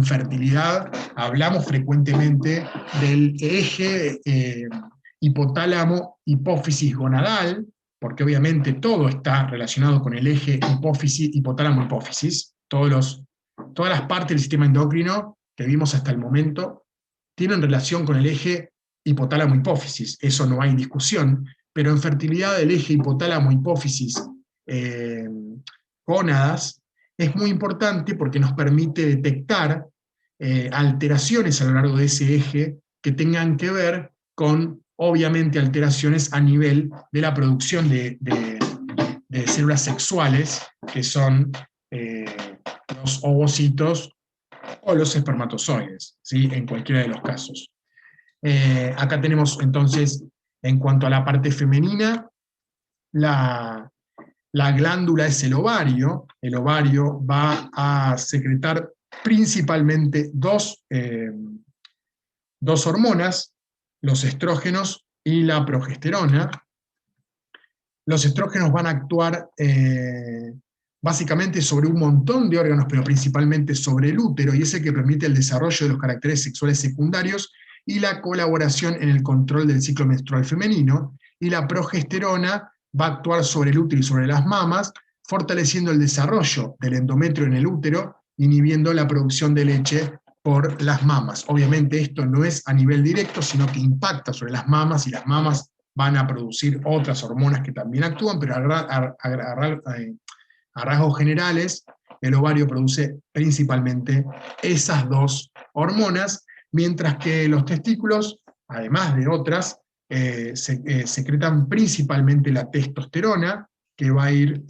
fertilidad hablamos frecuentemente del eje hipotálamo, hipófisis gonadal, porque obviamente todo está relacionado con el eje hipotálamo, hipófisis. Todas las partes del sistema endocrino que vimos hasta el momento tienen relación con el eje hipotálamo, hipófisis, eso no hay discusión, pero en fertilidad el eje hipotálamo, hipófisis, gónadas, es muy importante porque nos permite detectar alteraciones a lo largo de ese eje que tengan que ver con, obviamente, alteraciones a nivel de la producción de células sexuales, que son los ovocitos o los espermatozoides, ¿sí? En cualquiera de los casos. Acá tenemos entonces, en cuanto a la parte femenina, la glándula es el ovario va a secretar principalmente dos hormonas, los estrógenos y la progesterona. Los estrógenos van a actuar básicamente sobre un montón de órganos, pero principalmente sobre el útero, y es el que permite el desarrollo de los caracteres sexuales secundarios y la colaboración en el control del ciclo menstrual femenino, y la progesterona va a actuar sobre el útero y sobre las mamas, fortaleciendo el desarrollo del endometrio en el útero, inhibiendo la producción de leche por las mamas. Obviamente esto no es a nivel directo, sino que impacta sobre las mamas, y las mamas van a producir otras hormonas que también actúan, pero a rasgos generales, el ovario produce principalmente esas dos hormonas, mientras que los testículos, además de otras, secretan principalmente la testosterona, que va a ir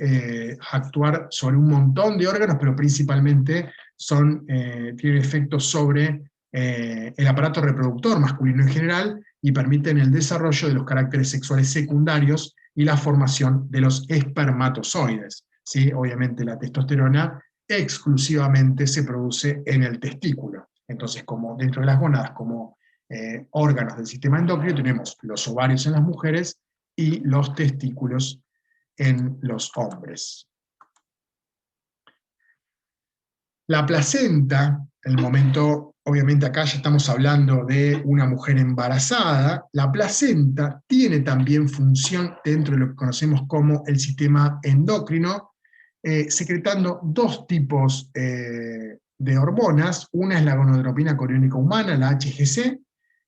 a actuar sobre un montón de órganos, pero principalmente tienen efectos sobre el aparato reproductor masculino en general, y permiten el desarrollo de los caracteres sexuales secundarios y la formación de los espermatozoides, ¿sí? Obviamente la testosterona exclusivamente se produce en el testículo. Entonces, como dentro de las gónadas, como órganos del sistema endocrino, tenemos los ovarios en las mujeres y los testículos en los hombres. La placenta, en el momento, obviamente acá ya estamos hablando de una mujer embarazada, la placenta tiene también función dentro de lo que conocemos como el sistema endocrino, secretando dos tipos de hormonas. Una es la gonadotropina coriónica humana, la HGC,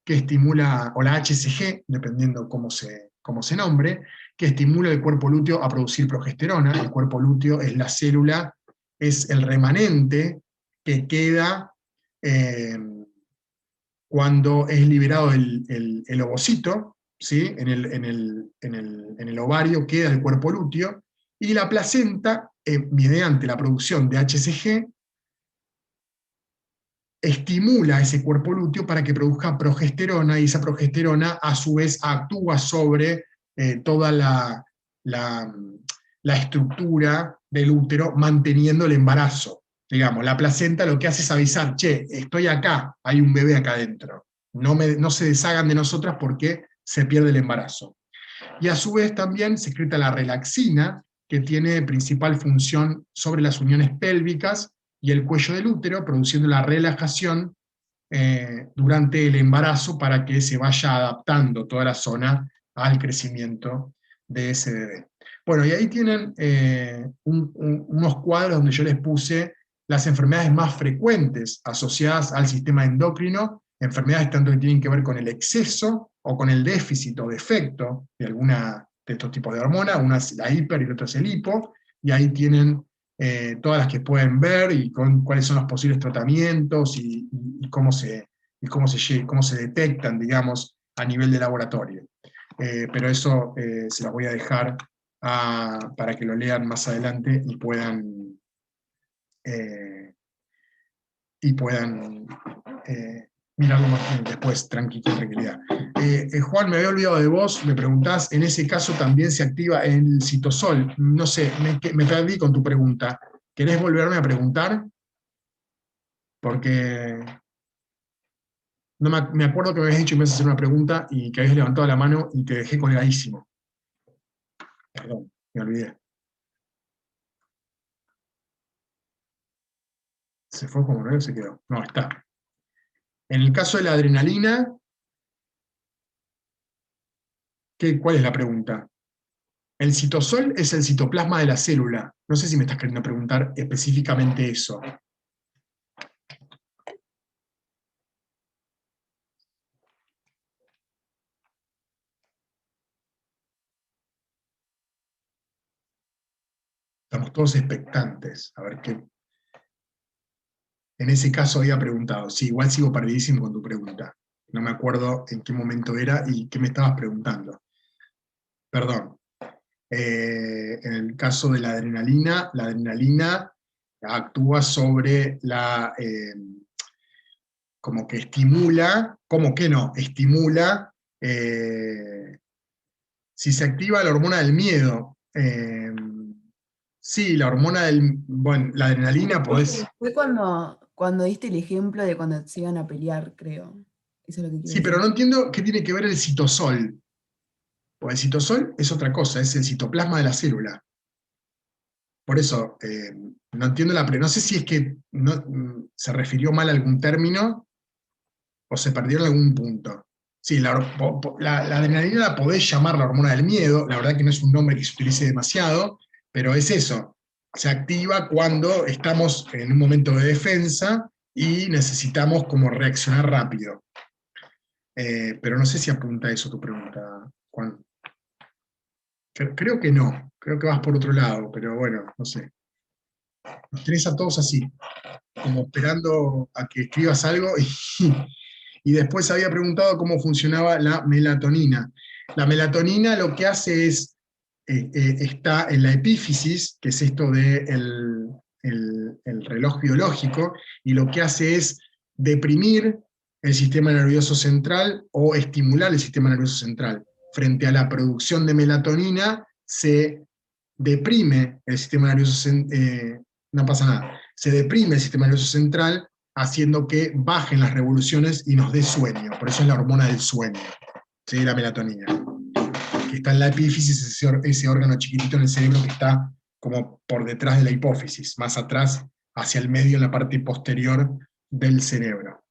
que estimula, o la HCG, dependiendo cómo se nombre, que estimula el cuerpo lúteo a producir progesterona. El cuerpo lúteo es la célula, es el remanente que queda cuando es liberado el ovocito, ¿sí? En el ovario queda el cuerpo lúteo, Y la placenta, mediante la producción de HCG, estimula ese cuerpo lúteo para que produzca progesterona, y esa progesterona a su vez actúa sobre toda la estructura del útero, manteniendo el embarazo. Digamos, la placenta lo que hace es avisar, che, estoy acá, hay un bebé acá adentro, no se deshagan de nosotras porque se pierde el embarazo. Y a su vez también secreta la relaxina, que tiene principal función sobre las uniones pélvicas y el cuello del útero, produciendo la relajación durante el embarazo para que se vaya adaptando toda la zona al crecimiento de ese bebé. Bueno, y ahí tienen unos cuadros donde yo les puse las enfermedades más frecuentes asociadas al sistema endocrino, enfermedades tanto que tienen que ver con el exceso o con el déficit o defecto de alguna de estos tipos de hormonas, una es la hiper y la otra es el hipo, y ahí tienen todas las que pueden ver, y cuáles son los posibles tratamientos, y cómo se detectan, digamos, a nivel de laboratorio. Pero eso se los voy a dejar para que lo lean más adelante y puedan mirarlo más después, tranquilidad. Juan, me había olvidado de vos, me preguntás, en ese caso también se activa el citosol. No sé, me perdí con tu pregunta. ¿Querés volverme a preguntar? Porque no me acuerdo que me habías dicho que me ibas a hacer una pregunta y que habías levantado la mano y te dejé colgadísimo. Perdón, me olvidé. ¿Se fue como no se quedó? No, está. En el caso de la adrenalina, ¿cuál es la pregunta? El citosol es el citoplasma de la célula. No sé si me estás queriendo preguntar específicamente eso. Estamos todos expectantes, a ver qué. En ese caso había preguntado. Sí, igual sigo perdidísimo con tu pregunta. No me acuerdo en qué momento era y qué me estabas preguntando. Perdón. En el caso de la adrenalina actúa sobre como que estimula, ¿cómo que no? Estimula, si se activa la hormona del miedo. Sí, la hormona bueno, la adrenalina podés. Fue cuando diste el ejemplo de cuando se iban a pelear, creo. Eso es lo que quiero Sí, pero decir. no entiendo qué tiene que ver el citosol. Porque el citosol es otra cosa, es el citoplasma de la célula. Por eso, no entiendo no sé si es que se refirió mal a algún término, o se perdió en algún punto. Sí, la adrenalina la podés llamar la hormona del miedo, la verdad que no es un nombre que se utilice demasiado, pero es eso, se activa cuando estamos en un momento de defensa y necesitamos como reaccionar rápido. Pero no sé si apunta a eso tu pregunta, Juan. Creo que no, creo que vas por otro lado, pero bueno, no sé. Nos tenés a todos así, como esperando a que escribas algo, y después había preguntado cómo funcionaba la melatonina. La melatonina lo que hace es, está en la epífisis, que es esto del el reloj biológico, y lo que hace es deprimir el sistema nervioso central o estimular el sistema nervioso central. Frente a la producción de melatonina, se deprime el sistema nervioso central, no pasa nada, se deprime el sistema nervioso central, haciendo que bajen las revoluciones y nos dé sueño. Por eso es la hormona del sueño, ¿sí? La melatonina, que está en la epífisis, ese órgano chiquitito en el cerebro que está como por detrás de la hipófisis, más atrás, hacia el medio, en la parte posterior del cerebro.